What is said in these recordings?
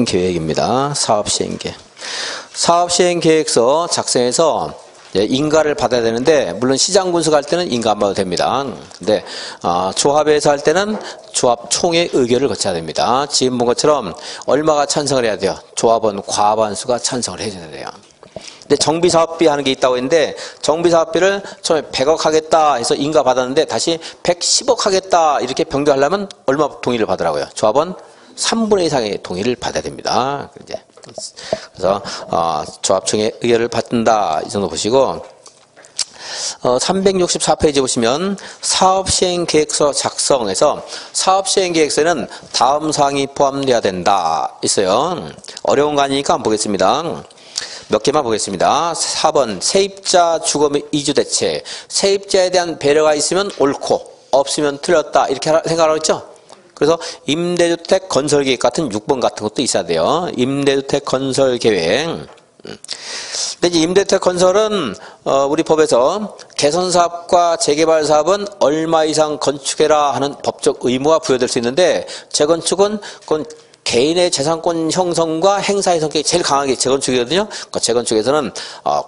계획입니다. 사업시행계획. 사업시행계획서 작성해서 인가를 받아야 되는데, 물론 시장군수 할 때는 인가 안 받아도 됩니다. 근데 조합에서 할 때는 조합 총회 의결을 거쳐야 됩니다. 지금 본 것처럼 얼마가 찬성을 해야 돼요? 조합원 과반수가 찬성을 해줘야 돼요. 근데 정비사업비 하는 게 있다고 했는데, 정비사업비를 처음에 100억 하겠다 해서 인가 받았는데 다시 110억 하겠다 이렇게 변경하려면 얼마 동의를 받으라고요? 조합원 3분의 2 이상의 동의를 받아야 됩니다. 그래서 조합총회 의결을 받는다 이 정도 보시고, 364페이지 보시면 사업시행계획서 작성에서 사업시행계획서에는 다음 사항이 포함되어야 된다 있어요. 어려운 거 아니니까 한번 보겠습니다. 몇 개만 보겠습니다. 4번 세입자 주거 및 이주 대책. 세입자에 대한 배려가 있으면 옳고 없으면 틀렸다 이렇게 생각하고 있죠. 그래서 임대주택 건설계획 같은 6번 같은 것도 있어야 돼요. 임대주택 건설계획. 근데 이제 임대주택 건설은 우리 법에서 개선사업과 재개발사업은 얼마 이상 건축해라 하는 법적 의무가 부여될 수 있는데, 재건축은 그건 개인의 재산권 형성과 행사의 성격이 제일 강하게 재건축이거든요. 그러니까 재건축에서는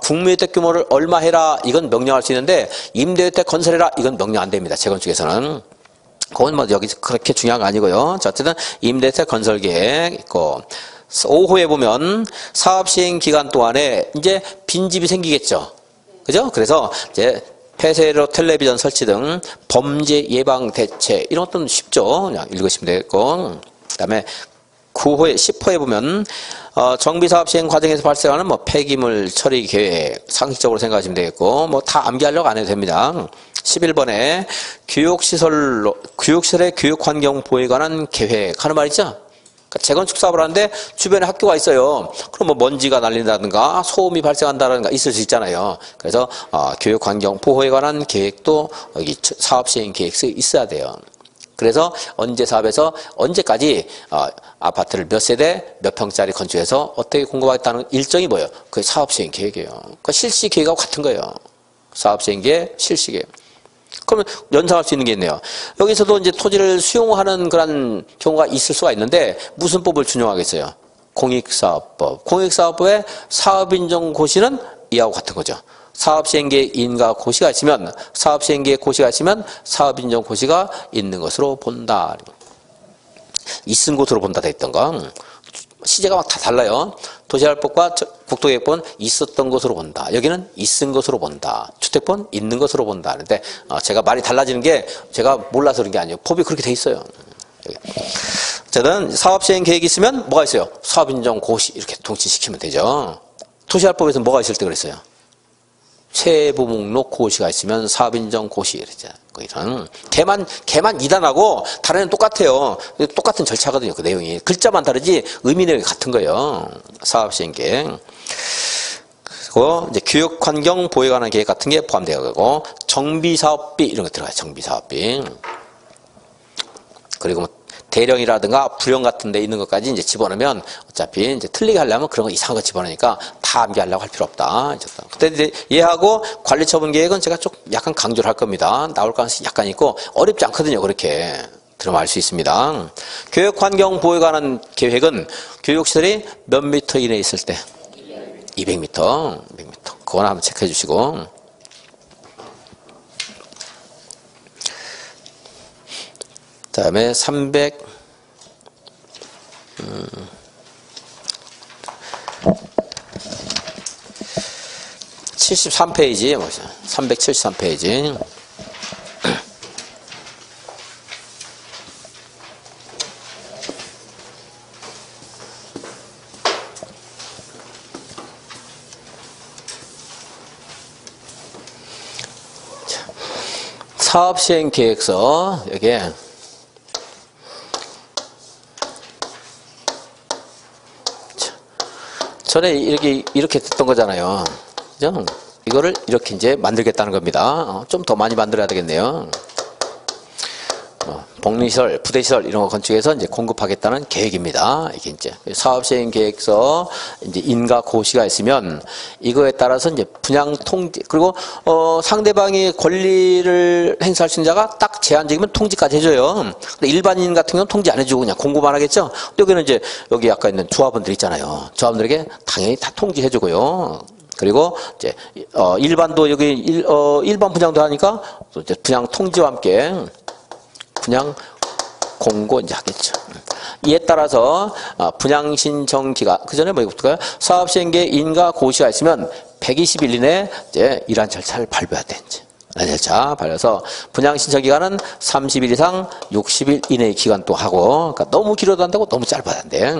국민주택 규모를 얼마 해라 이건 명령할 수 있는데, 임대주택 건설해라 이건 명령 안 됩니다. 재건축에서는. 그건 뭐 여기 그렇게 중요한 거 아니고요. 자, 어쨌든 임대주택 건설 계획 있고, 5호에 보면 사업 시행 기간 동안에 이제 빈집이 생기겠죠. 그죠? 그래서 이제 폐쇄로 텔레비전 설치 등 범죄 예방 대책 이런 것도 쉽죠. 그냥 읽으시면 되겠고, 그다음에 9호에 10호에 보면 정비사업 시행 과정에서 발생하는 뭐 폐기물 처리 계획 상식적으로 생각하시면 되겠고, 뭐 다 암기하려고 안 해도 됩니다. 11번에 교육시설의 교육환경 보호에 관한 계획 하는 말 있죠? 그러니까 재건축 사업을 하는데 주변에 학교가 있어요. 그럼 뭐 먼지가 날린다든가 소음이 발생한다든가 있을 수 있잖아요. 그래서 교육환경 보호에 관한 계획도 여기 사업시행 계획서에 있어야 돼요. 그래서 언제 사업에서 언제까지 아파트를 몇 세대 몇 평짜리 건축해서 어떻게 공급하겠다는 일정이 뭐예요? 그게 사업시행 계획이에요. 그러니까 실시 계획하고 같은 거예요. 사업시행 계획, 실시 계획. 그러면 연상할 수 있는 게 있네요. 여기서도 이제 토지를 수용하는 그런 경우가 있을 수가 있는데, 무슨 법을 준용하겠어요? 공익사업법. 공익사업법의 사업인정고시는 이하고 같은 거죠. 사업시행계획 인가 고시가 있으면, 사업시행계획 고시가 있으면 사업인정고시가 있는 것으로 본다. 있은 것으로 본다 돼 있던가. 시제가 막 다 달라요. 도시개발법과 국토계획법은 있었던 것으로 본다. 여기는 있은 것으로 본다. 주택법은 있는 것으로 본다. 그런데 제가 말이 달라지는 게 제가 몰라서 그런 게 아니에요. 법이 그렇게 돼 있어요. 어쨌든 사업시행 계획이 있으면 뭐가 있어요? 사업인정고시 이렇게 동치시키면 되죠. 도시개발법에서는 뭐가 있을 때 그랬어요? 세부 목록 고시가 있으면 사업인정 고시 이러죠. 이런 걔만 2단하고 다른 애는 똑같아요. 똑같은 절차거든요. 그 내용이 글자만 다르지 의미 내용이 같은 거예요. 사업시행계획. 그리고 이제 교육환경 보호에 관한 계획 같은 게 포함되어 가고, 정비사업비 이런 거 들어가요. 정비사업비. 그리고 뭐 대령이라든가 불령 같은 데 있는 것까지 이제 집어넣으면 어차피 이제 틀리게 하려면 그런 거 이상한 거 집어넣으니까 다 암기하려고 할 필요 없다. 그때 이제 얘하고 관리처분 계획은 제가 좀 약간 강조를 할 겁니다. 나올 가능성이 약간 있고 어렵지 않거든요. 그렇게 들으면 알 수 있습니다. 교육환경 보호에 관한 계획은 교육시설이 몇 미터 이내에 있을 때? 200m. 200m. 그거나 한번 체크해 주시고. 그 다음에 373페이지, 373페이지. 사업시행계획서, 여기에 전에 이렇게 됐던 거잖아요. 그죠? 이거를 이렇게 이제 만들겠다는 겁니다. 좀 더 많이 만들어야 되겠네요. 복리시설, 부대시설 이런 거 건축해서 이제 공급하겠다는 계획입니다. 이게 이제 사업시행 계획서 이제 인가 고시가 있으면 이거에 따라서 이제 분양 통지 그리고 상대방이 권리를 행사할 수 있는 자가 딱 제한적이면 통지까지 해줘요. 근데 일반인 같은 경우는 통지 안 해주고 그냥 공급만 하겠죠. 여기는 이제 여기 아까 있는 조합원들 있잖아요. 조합원들에게 당연히 다 통지해주고요. 그리고 이제 일반도 여기 일반 분양도 하니까 또 이제 분양 통지와 함께 분양 공고 이제 하겠죠. 이에 따라서 분양 신청 기간 그 전에 뭐 이거부터요. 사업 시행계 인가 고시가 있으면 120일 이내 이제 이러한 절차를 밟아야 돼. 이제 이러한 절차 밟아서 분양 신청 기간은 30일 이상 60일 이내의 기간 또 하고 그러니까 너무 길어도 안 되고 너무 짧아도 안 돼.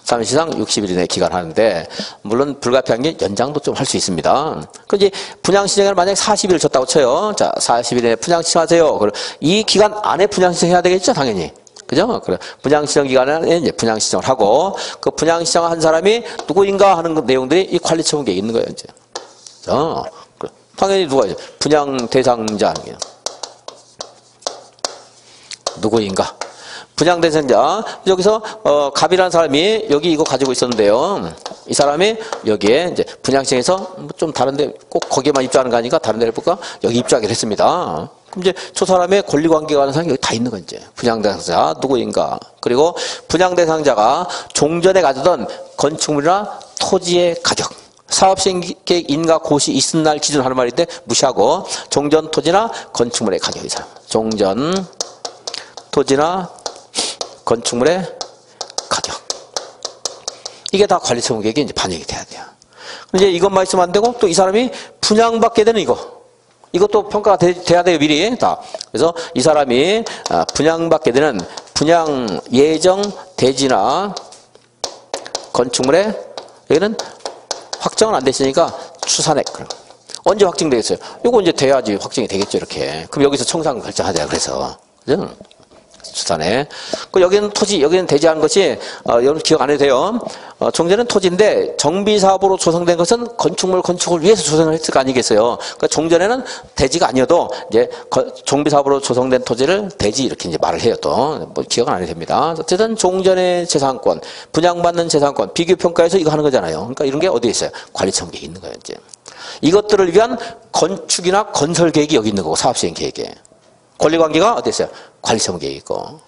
30일 이상 60일 이내 기간 하는데 물론 불가피한 게 연장도 좀 할 수 있습니다. 그 이제 분양 신청을 만약에 40일을 줬다고 쳐요. 자, 40일 이내 분양 신청하세요. 그럼 이 기간 안에 분양 신청해야 되겠죠, 당연히. 그죠? 그래 분양 신청 기간에 이제 분양 신청을 하고 그 분양 신청한 사람이 누구인가 하는 그 내용들이 이 관리 처분계에 있는 거예요, 이제. 당연히 누가 분양 대상자 누구인가? 분양 대상자 여기서 갑이라는 사람이 여기 이거 가지고 있었는데요. 이 사람이 여기에 이제 분양시장에서 좀 다른데 꼭 거기에만 입주하는 거 아니까 다른 데를 볼까? 여기 입주하기로 했습니다. 그럼 이제 저 사람의 권리관계가 하는 사람이 여기 다 있는 거 이제 분양 대상자 누구인가? 그리고 분양 대상자가 종전에 가지던 건축물이나 토지의 가격. 사업시행계획 인가 고시 있은 날 기준 하는 말인데 무시하고 종전 토지나 건축물의 가격 이 사람. 종전 토지나 건축물의 가격. 이게 다 관리처분 계획에 이제 반영이 돼야 돼요. 이제 이것만 있으면 안 되고 또 이 사람이 분양받게 되는 이것도 평가가 돼야 돼요, 미리. 다. 그래서 이 사람이 분양받게 되는 분양 예정 대지나 건축물의 여기는 확정은 안 됐으니까 추산액. 언제 확정되겠어요? 이거 이제 돼야지 확정이 되겠죠, 이렇게. 그럼 여기서 청산 결정하야 돼요, 그래서. 그죠? 수산에. 그 여기는 토지, 여기는 대지하는 것이 여러분 기억 안 해도 돼요. 종전은 토지인데 정비사업으로 조성된 것은 건축을 위해서 조성을 했을 거 아니겠어요. 그러니까 종전에는 대지가 아니어도 이제 정비사업으로 조성된 토지를 대지 이렇게 이제 말을 해요. 또 뭐 기억은 안 해도 됩니다. 어쨌든 종전의 재산권, 분양받는 재산권 비교 평가해서 이거 하는 거잖아요. 그러니까 이런 게 어디에 있어요? 관리처분계획에 있는 거예요. 이제 이것들을 위한 건축이나 건설 계획이 여기 있는 거고 사업시행 계획에. 권리관계가 어디 있어요? 관리처분계획이 있고.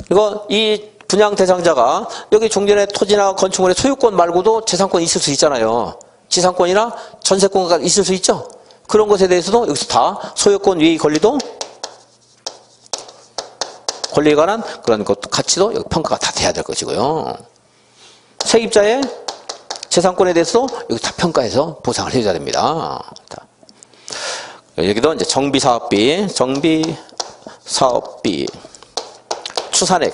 그리고 이 분양 대상자가 여기 종전의 토지나 건축물의 소유권 말고도 재산권이 있을 수 있잖아요. 지상권이나 전세권가 있을 수 있죠. 그런 것에 대해서도 여기서 다 소유권 위의 권리도 권리에 관한 그런 것 가치도 여기 평가가 다 돼야 될 것이고요. 세입자의 재산권에 대해서도 여기 다 평가해서 보상을 해줘야 됩니다. 여기도 이제 정비사업비, 추산액과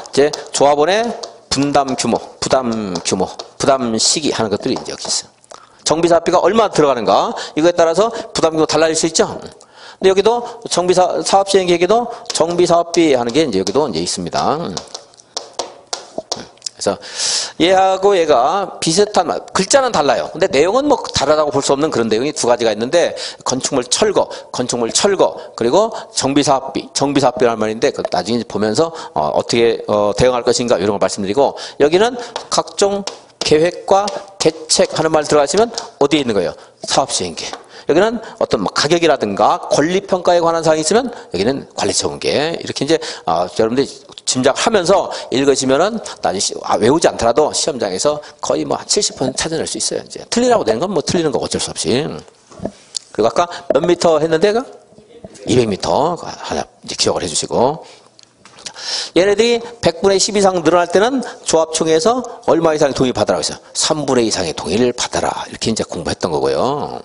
이제 조합원의 부담 시기 하는 것들이 이제 여기 있어요. 정비사업비가 얼마 들어가는가 이거에 따라서 부담 규모 달라질 수 있죠. 근데 여기도 사업시행계획에도 정비사업비 하는 게 이제 여기도 이제 있습니다. 그래서 얘하고 얘가 비슷한 말, 글자는 달라요. 근데 내용은 뭐 다르다고 볼 수 없는 그런 내용이 두 가지가 있는데 건축물 철거, 그리고 정비사업비라는 말인데 그 나중에 보면서 어떻게 대응할 것인가 이런 걸 말씀드리고 여기는 각종 계획과 대책 하는 말 들어가시면 어디에 있는 거예요? 사업시행계. 여기는 어떤 뭐 가격이라든가 권리평가에 관한 사항이 있으면 여기는 관리처분계. 이렇게 이제 여러분들이 짐작하면서 읽으시면은 나중에 외우지 않더라도 시험장에서 거의 뭐 70% 찾아낼 수 있어요. 이제 틀리라고 되는 건 뭐 틀리는 거 어쩔 수 없이. 그리고 아까 몇 미터 했는데 200m 하나 이제 기억을 해주시고. 얘네들이 100분의 10 이상 늘어날 때는 조합총회에서 얼마 이상의 동의 받으라고 했어요. 3분의 2 이상의 동의를 받아라. 이렇게 이제 공부했던 거고요.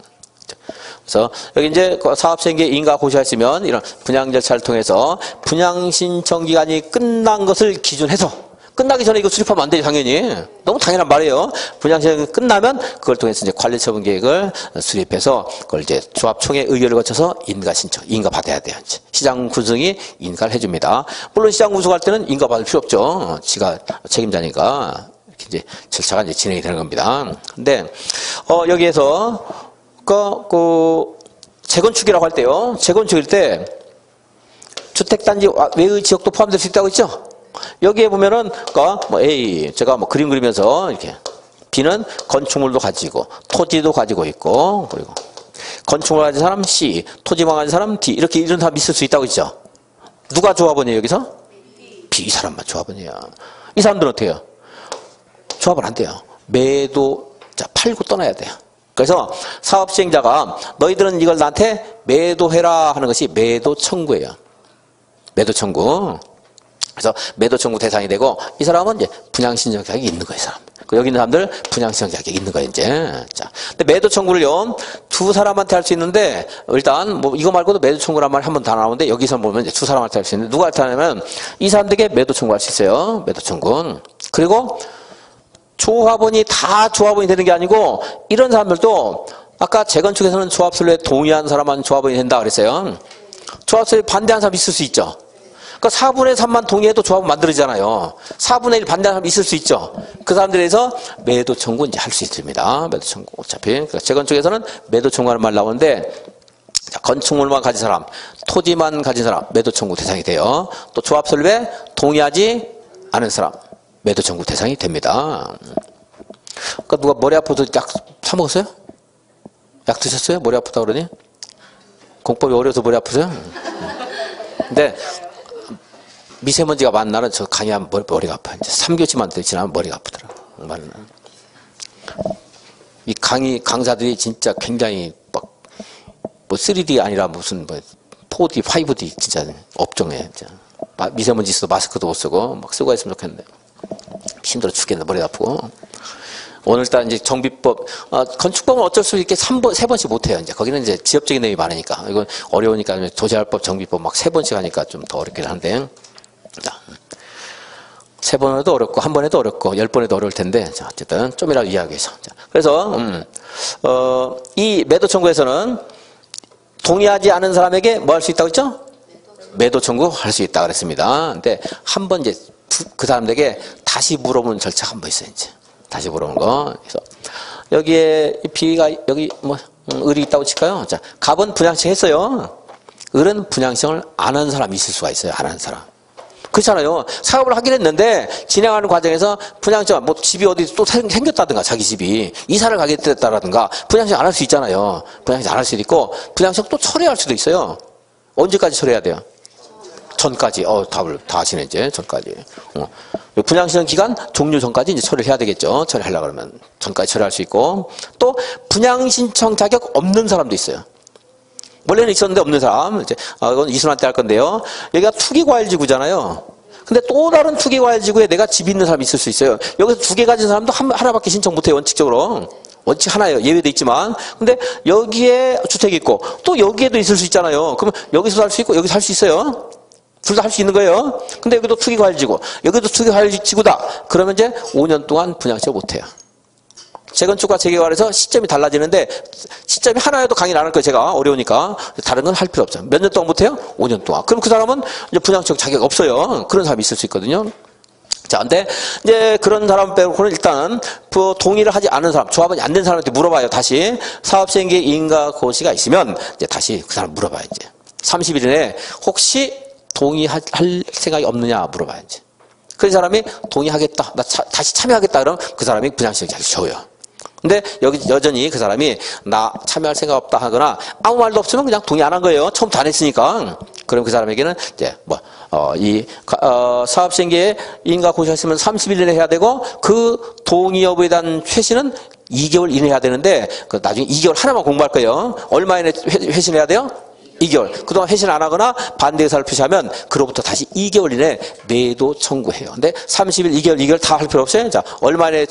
그래서 여기 이제 사업시행계 인가 고시했으면 이런 분양 절차를 통해서 분양 신청 기간이 끝난 것을 기준해서 끝나기 전에 이거 수립하면 안 되지 당연히. 너무 당연한 말이에요. 분양 신청이 끝나면 그걸 통해서 이제 관리처분 계획을 수립해서 그걸 이제 조합총회 의결을 거쳐서 인가 받아야 돼요. 시장 군수이 인가를 해줍니다. 물론 시장 군수할 때는 인가 받을 필요 없죠. 지가 책임자니까 이렇게 이제 절차가 이제 진행이 되는 겁니다. 근데 여기에서 재건축이라고 할 때요. 재건축일 때 주택단지 외의 지역도 포함될 수 있다고 했죠? 여기에 보면은, 뭐 A, 제가 뭐 그림 그리면서 이렇게. B는 건축물도 가지고, 토지도 가지고 있고, 그리고 건축물 가진 사람 C, 토지만 가진 사람 D, 이렇게 이런 사람 있을 수 있다고 했죠? 누가 조합원이에요, 여기서? B. 이 사람만 조합원이야. 이 사람들은 어떻게 해요? 조합은 안 돼요. 매도, 자, 팔고 떠나야 돼요. 그래서 사업 시행자가 너희들은 이걸 나한테 매도해라 하는 것이 매도 청구예요. 매도 청구. 그래서 매도 청구 대상이 되고 이 사람은 이제 분양 신청 자격이 있는 거예요, 이 사람. 여기 있는 사람들 분양 신청 자격이 있는 거예요, 이제. 자, 근데 매도 청구를요 두 사람한테 할 수 있는데 일단 뭐 이거 말고도 매도 청구란 말이 한 번 다 나오는데 여기서 보면 이제 두 사람한테 할 수 있는데 누가 하냐면 이 사람들에게 매도 청구할 수 있어요, 매도 청구. 그리고 조합원이 다 조합원이 되는 게 아니고 이런 사람들도 아까 재건축에서는 조합설립에 동의한 사람만 조합원이 된다 그랬어요. 조합설립에 반대하는 사람 있을 수 있죠. 그러니까 4분의 3만 동의해도 조합은 만들어지잖아요. 4분의 1 반대하는 사람 있을 수 있죠. 그 사람들에 대해서 매도 청구 이제 할 수 있습니다. 매도 청구. 어차피. 그러니까 재건축에서는 매도 청구하는 말 나오는데 자, 건축물만 가진 사람, 토지만 가진 사람 매도 청구 대상이 돼요. 또 조합 설립에 동의하지 않은 사람 매도 청구 대상이 됩니다. 그러니까 누가 머리 아파서 약 사먹었어요? 약 드셨어요? 머리 아프다 그러니? 공법이 어려서 머리 아프세요? 근데 미세먼지가 많은 날은 저 강의하면 머리가 아파요. 이제 3교시만 지나면 머리가 아프더라고요. 이 강사들이 진짜 굉장히 막, 뭐 3D 아니라 무슨 뭐 4D, 5D 진짜 업종에. 진짜. 미세먼지 있어도 마스크도 못 쓰고 막 쓰고 있으면 좋겠는데. 힘들어 죽겠네, 머리가 아프고. 오늘따라 이제 정비법, 건축법은 어쩔 수 없게 3번씩 못해요. 이제 거기는 이제 지역적인 내용이 많으니까. 이건 어려우니까 도시화법, 정비법 막 3번씩 하니까 좀 더 어렵긴 한데. 자, 3번 해도 어렵고, 1번 해도 어렵고, 10번 해도 어려울 텐데, 자, 어쨌든 좀이라도 이해하기 위해서. 자, 그래서, 이 매도 청구에서는 동의하지 않은 사람에게 뭐 할 수 있다고 했죠? 매도 청구 할 수 있다 그랬습니다. 근데 한 번 이제 그 사람들에게 다시 물어보는 절차가 한 번 있어요, 이제. 다시 물어보는 거. 그래서 여기에 B가 여기 뭐 을이 있다고 칠까요? 자, 갑은 분양청 했어요. 을은 분양청을 안 한 사람이 있을 수가 있어요. 안 한 사람. 그렇잖아요. 사업을 하긴 했는데 진행하는 과정에서 분양청, 뭐 집이 어디 또 생겼다든가 자기 집이 이사를 가게 됐다라든가 분양청 안 할 수 있잖아요. 분양청 안 할 수도 있고 분양청 또 처리할 수도 있어요. 언제까지 처리해야 돼요? 전까지. 답을 다 하시네, 이제. 전까지. 분양신청 기간 종료 전까지 이제 처리를 해야 되겠죠. 처리하려고 그러면. 전까지 처리할 수 있고. 또, 분양신청 자격 없는 사람도 있어요. 원래는 있었는데 없는 사람. 이제, 이건 이순한테 할 건데요. 여기가 투기과일지구잖아요. 근데 또 다른 투기과일지구에 내가 집이 있는 사람이 있을 수 있어요. 여기서 2개 가진 사람도 하나밖에 신청 못해요, 원칙적으로. 원칙 하나예요. 예외도 있지만. 근데 여기에 주택이 있고, 또 여기에도 있을 수 있잖아요. 그러면 여기서 살 수 있고, 여기서 살 수 있어요. 둘 다 할 수 있는 거예요. 근데 여기도 투기과일지구, 여기도 투기과일지구다. 그러면 이제 5년 동안 분양시를 못해요. 재건축과 재개발에서 시점이 달라지는데 시점이 하나여도 강의를 안 할 거예요. 제가 어려우니까. 다른 건 할 필요 없죠. 몇 년 동안 못해요? 5년 동안. 그럼 그 사람은 이제 분양청 자격 없어요. 그런 사람이 있을 수 있거든요. 자, 근데 이제 그런 사람 빼고는 일단 동의를 하지 않은 사람, 조합원이 안 된 사람한테 물어봐요. 다시 사업시행계획 인가 고시가 있으면 이제 다시 그 사람 물어봐요. 이제 30일 이내에 혹시 동의할 생각이 없느냐 물어봐야지. 그 사람이 동의하겠다, 나 다시 참여하겠다 그러면 그 사람이 분양시행 자격이 줘요. 근데 여전히 그 사람이 나 참여할 생각 없다 하거나 아무 말도 없으면 그냥 동의 안 한 거예요. 처음부터 안 했으니까. 그럼 그 사람에게는 이제 사업시행계획 인가 고시했으면 30일 내에 해야 되고 그 동의 여부에 대한 회신은 2개월 이내에 해야 되는데 그 나중에 2개월 하나만 공부할 거예요. 얼마 이내 회신해야 돼요? 2개월. 그동안 회신 안 하거나 반대 의사를 표시하면 그로부터 다시 2개월 이내에 매도 청구해요. 근데 30일, 2개월 다 할 필요 없어요. 자, 얼마 이내에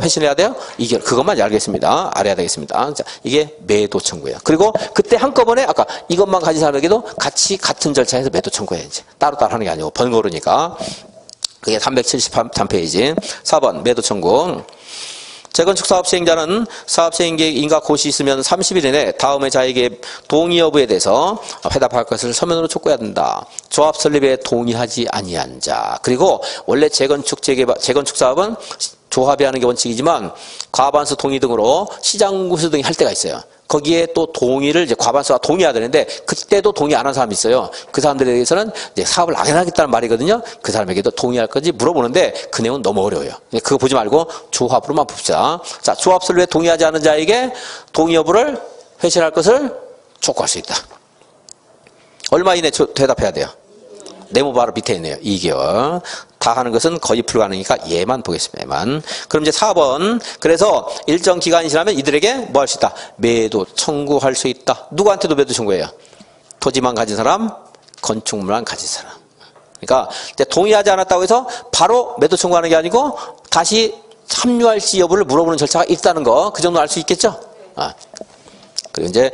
회신해야 돼요? 2개월. 그것만 알겠습니다. 알아야 되겠습니다. 자, 이게 매도 청구예요. 그리고 그때 한꺼번에 아까 이것만 가진 사람에게도 같이 같은 절차에서 매도 청구해야지. 따로따로 하는 게 아니고 번거로우니까. 그게 373페이지. 4번 매도 청구. 재건축 사업 시행자는 사업 시행계획 인가 고시 있으면 30일 이내 다음의 자에게 동의 여부에 대해서 회답할 것을 서면으로 촉구해야 된다. 조합 설립에 동의하지 아니한 자. 그리고 원래 재건축 사업은 조합이 하는 게 원칙이지만 과반수 동의 등으로 시장 구수 등이 할 때가 있어요. 거기에 또 동의를 이제 과반수가 동의해야 되는데 그때도 동의 안 한 사람이 있어요. 그 사람들에 대해서는 이제 사업을 안 하겠다는 말이거든요. 그 사람에게도 동의할 건지 물어보는데 그 내용은 너무 어려워요. 그거 보지 말고 조합으로만 봅시다. 자, 조합 설립에 동의하지 않은 자에게 동의 여부를 회신할 것을 촉구할 수 있다. 얼마 이내 대답해야 돼요? 네모 바로 밑에 있네요. 2개월. 다 하는 것은 거의 불가능이니까 얘만 보겠습니다. 얘만. 그럼 이제 4번. 그래서 일정 기간이 지나면 이들에게 뭐 할 수 있다? 매도 청구할 수 있다. 누구한테도 매도 청구해요? 토지만 가진 사람, 건축물만 가진 사람. 그러니까 이제 동의하지 않았다고 해서 바로 매도 청구하는 게 아니고 다시 합류할지 여부를 물어보는 절차가 있다는 거. 그 정도 알 수 있겠죠? 그리고 이제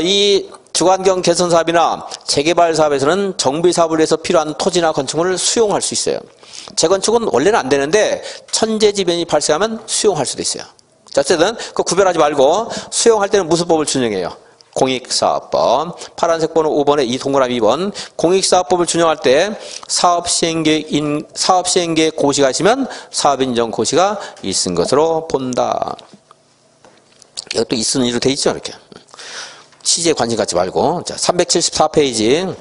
이 주관경 개선 사업이나 재개발 사업에서는 정비 사업을 위해서 필요한 토지나 건축물을 수용할 수 있어요. 재건축은 원래는 안 되는데 천재지변이 발생하면 수용할 수도 있어요. 자, 어쨌든 그 구별하지 말고 수용할 때는 무슨 법을 준용해요? 공익사업법. 파란색 번호 5번에 이 동그라미 2번. 공익사업법을 준용할 때 사업시행계획 고시가 있으면 사업인정 고시가 있은 것으로 본다. 여기 또 있은 일로 돼 있죠, 이렇게. 시제에 관심 갖지 말고. 자, 374페이지.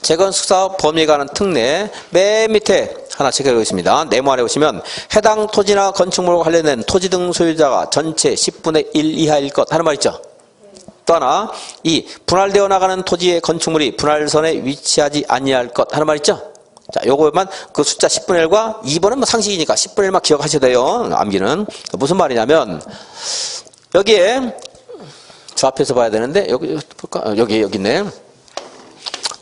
재건축사업 범위에 관한 특례. 맨 밑에 하나 체크하고 있습니다. 네모 아래 보시면 해당 토지나 건축물과 관련된 토지 등 소유자가 전체 10분의 1 이하일 것 하는 말 있죠. 또 하나, 이 분할되어 나가는 토지의 건축물이 분할선에 위치하지 아니할 것 하는 말 있죠. 자, 요거만 그 숫자 10분의 1과 2번은 뭐 상식이니까 10분의 1만 기억하셔야 돼요. 암기는. 무슨 말이냐면 여기에 저 앞에서 봐야 되는데 여기 볼까? 여기 있네.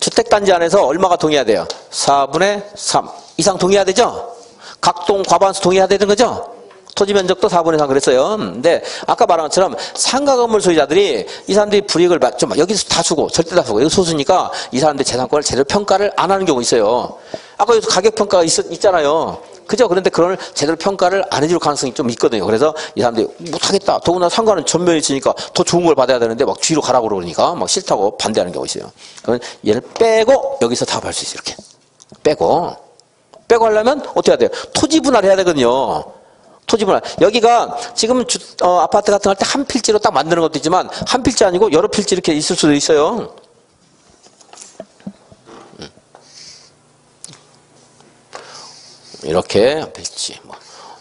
주택단지 안에서 얼마가 동의해야 돼요? 4분의 3 이상 동의해야 되죠? 각동 과반수 동의해야 되는 거죠? 토지 면적도 4분의 3 그랬어요. 근데 아까 말한 것처럼 상가 건물 소유자들이 이 사람들이 불이익을 좀 여기서 다 주고 절대 다 주고 여기 소수니까 이 사람들이 재산권을 제대로 평가를 안 하는 경우 있어요. 아까 여기서 가격 평가가 있잖아요. 그죠? 그런데 그걸 제대로 평가를 안 해줄 가능성이 좀 있거든요. 그래서 이 사람들이 못하겠다. 더구나 상가는 전면에 있으니까 더 좋은 걸 받아야 되는데 막 뒤로 가라고 그러니까 막 싫다고 반대하는 경우가 있어요. 그러면 얘를 빼고 여기서 답할 수 있어요. 이렇게. 빼고 하려면 어떻게 해야 돼요? 토지 분할해야 되거든요. 토지 분할. 여기가 지금 아파트 같은 거 할 때 한 필지로 딱 만드는 것도 있지만 한 필지 아니고 여러 필지 이렇게 있을 수도 있어요. 이렇게 한 필지, 뭐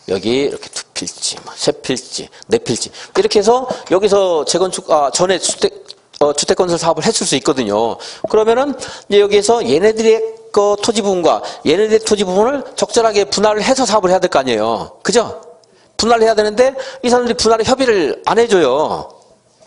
여기 이렇게 두 필지, 뭐 세 필지, 네 필지 이렇게 해서 여기서 재건축 전에 주택 건설 사업을 했을 수 있거든요. 그러면은 이제 여기에서 얘네들의 그 토지 부분과 얘네들의 토지 부분을 적절하게 분할을 해서 사업을 해야 될 거 아니에요. 그죠? 분할을 해야 되는데 이 사람들이 분할에 협의를 안 해줘요.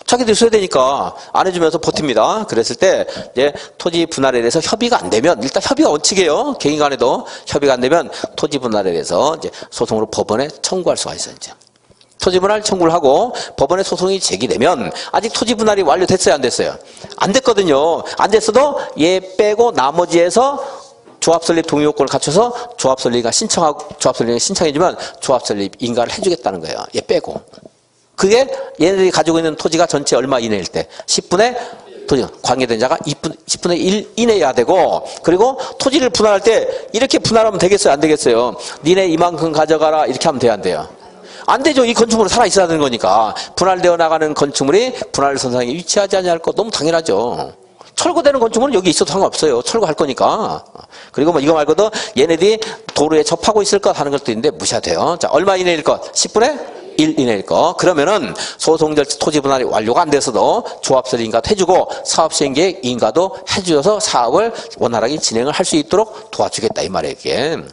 자기들이 써야 되니까 안 해주면서 버팁니다. 그랬을 때 이제 토지 분할에 대해서 협의가 안 되면 일단 협의가 원칙이에요. 개인 간에도 협의가 안 되면 토지 분할에 대해서 이제 소송으로 법원에 청구할 수가 있어요. 이제 토지 분할 청구를 하고 법원에 소송이 제기되면 아직 토지 분할이 완료됐어요, 안 됐어요? 안 됐거든요. 안 됐어도 얘 빼고 나머지에서 조합 설립 동의 요건을 갖춰서 조합 설립이 신청해주면 조합 설립 인가를 해주겠다는 거예요. 얘 빼고. 그게 얘네들이 가지고 있는 토지가 전체 얼마 이내일 때 10분의 토지 관계된 자가 10분의 1 이내여야 되고 그리고 토지를 분할할 때 이렇게 분할하면 되겠어요? 안 되겠어요? 니네 이만큼 가져가라 이렇게 하면 돼요? 안 돼요? 안 되죠. 이 건축물은 살아있어야 되는 거니까. 분할되어 나가는 건축물이 분할선상에 위치하지 않을 것 너무 당연하죠. 철거되는 건축물은 여기 있어도 상관없어요. 철거할 거니까. 그리고 뭐 이거 말고도 얘네들이 도로에 접하고 있을 것 하는 것도 있는데 무시해도 돼요. 자, 얼마 이내일 것? 10분의 1 이내일 거. 그러면은 소송 절차 토지 분할이 완료가 안 돼서도 조합설 인가도 해주고 사업시행계획 인가도 해주어서 사업을 원활하게 진행을 할 수 있도록 도와주겠다 이 말이에요.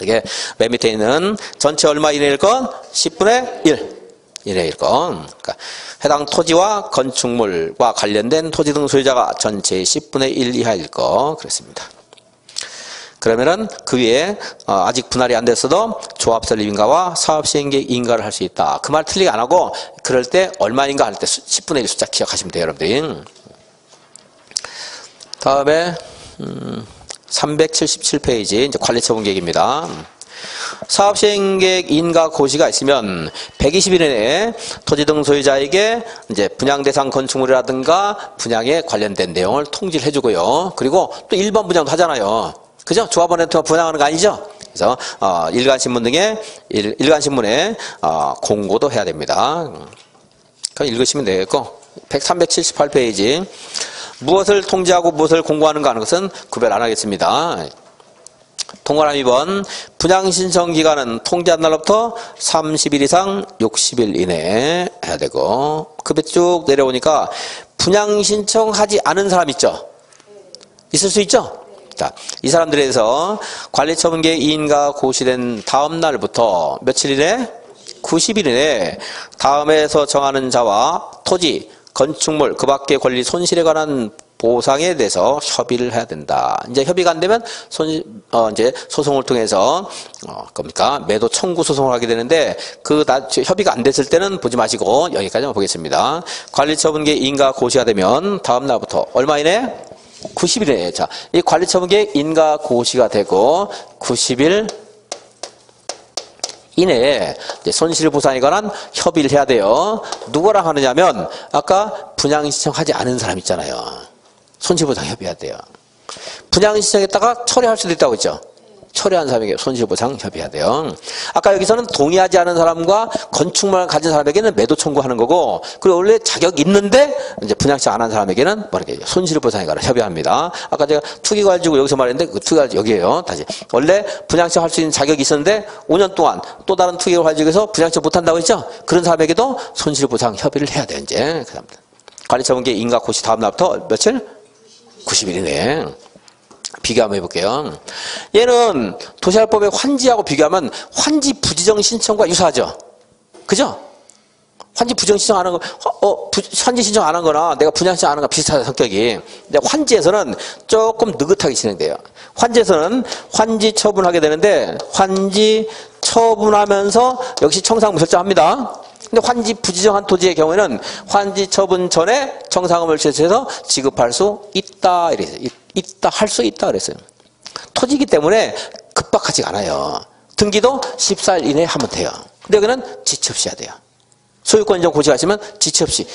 이게 맨 밑에 있는 전체 얼마 이내일 건 10분의 1 이내일 건. 그러니까 해당 토지와 건축물과 관련된 토지 등 소유자가 전체의 10분의 1 이하일 거 그랬습니다. 그러면은 그 위에 아직 분할이 안 됐어도 조합 설립 인가와 사업 시행계획 인가를 할 수 있다. 그 말 틀리게 안 하고 그럴 때 얼마인가 할 때 10분의 1 숫자 기억하시면 돼요, 여러분들이. 다음에 377페이지 이제 관리처분 계획입니다. 사업 시행계획 인가 고시가 있으면 120일 내에 토지 등 소유자에게 이제 분양 대상 건축물이라든가 분양에 관련된 내용을 통지를 해주고요. 그리고 또 일반 분양도 하잖아요. 그죠? 조합원한테 분양하는 거 아니죠? 그래서 일간신문 등의 일간신문에 공고도 해야 됩니다. 그냥 읽으시면 되겠고 378페이지 무엇을 통지하고 무엇을 공고하는가 하는 것은 구별 안 하겠습니다. 통과람 2번 분양신청 기간은 통지한 날로부터 30일 이상 60일 이내에 해야 되고 그 밑에 쭉 내려오니까 분양신청하지 않은 사람 있죠? 있을 수 있죠? 자, 이 사람들에 대해서 관리처분계 이인가 고시된 다음 날부터 며칠 이내? 90일 이내 다음에서 정하는 자와 토지, 건축물, 그 밖의 권리 손실에 관한 보상에 대해서 협의를 해야 된다. 이제 협의가 안 되면 이제 소송을 통해서 겁니까? 매도 청구 소송을 하게 되는데 협의가 안 됐을 때는 보지 마시고 여기까지만 보겠습니다. 관리처분계 인가 고시가 되면 다음 날부터 얼마 이내? 90일에 자, 이 관리처분계 인가 고시가 되고 90일 이내에 손실보상에 관한 협의를 해야 돼요. 누구랑 하느냐면 아까 분양신청하지 않은 사람 있잖아요. 손실보상 협의해야 돼요. 분양신청했다가 철회할 수도 있다고 했죠. 철회한 사람에게 손실보상 협의해야 돼요. 아까 여기서는 동의하지 않은 사람과 건축물을 가진 사람에게는 매도 청구하는 거고, 그리고 원래 자격 있는데 이제 분양신청 안 한 사람에게는 뭐라게 손실보상에 관한 협의합니다. 아까 제가 투기가지고 여기서 말했는데 그 투기가 여기에요. 다시 원래 분양신청 할 수 있는 자격이 있었는데 5년 동안 또 다른 투기를 가지고 해서 분양신청 못 한다고 했죠. 그런 사람에게도 손실보상 협의를 해야 돼요. 이제 그 다음 관리처분계 인가 고시 다음 날부터 며칠? 90일 이내. 비교 한번 해볼게요. 얘는 도시활법의 환지하고 비교하면 환지 부지정 신청과 유사하죠. 그죠? 환지 부지정 신청 안 한 거, 환지 신청 안 한 거나 내가 분양신청 안 한 거 비슷하다, 성격이. 근데 환지에서는 조금 느긋하게 진행돼요. 환지에서는 환지 처분하게 되는데, 환지 처분하면서 역시 청산금 설정합니다. 근데 환지 부지정한 토지의 경우에는 환지 처분 전에 청산금을 제시해서 지급할 수 있다, 이랬어요. 할 수 있다 그랬어요. 토지이기 때문에 급박하지가 않아요. 등기도 14일 이내에 하면 돼요. 근데 여기는 지체 없이 해야 돼요. 소유권 이전 고시하시면 지체 없이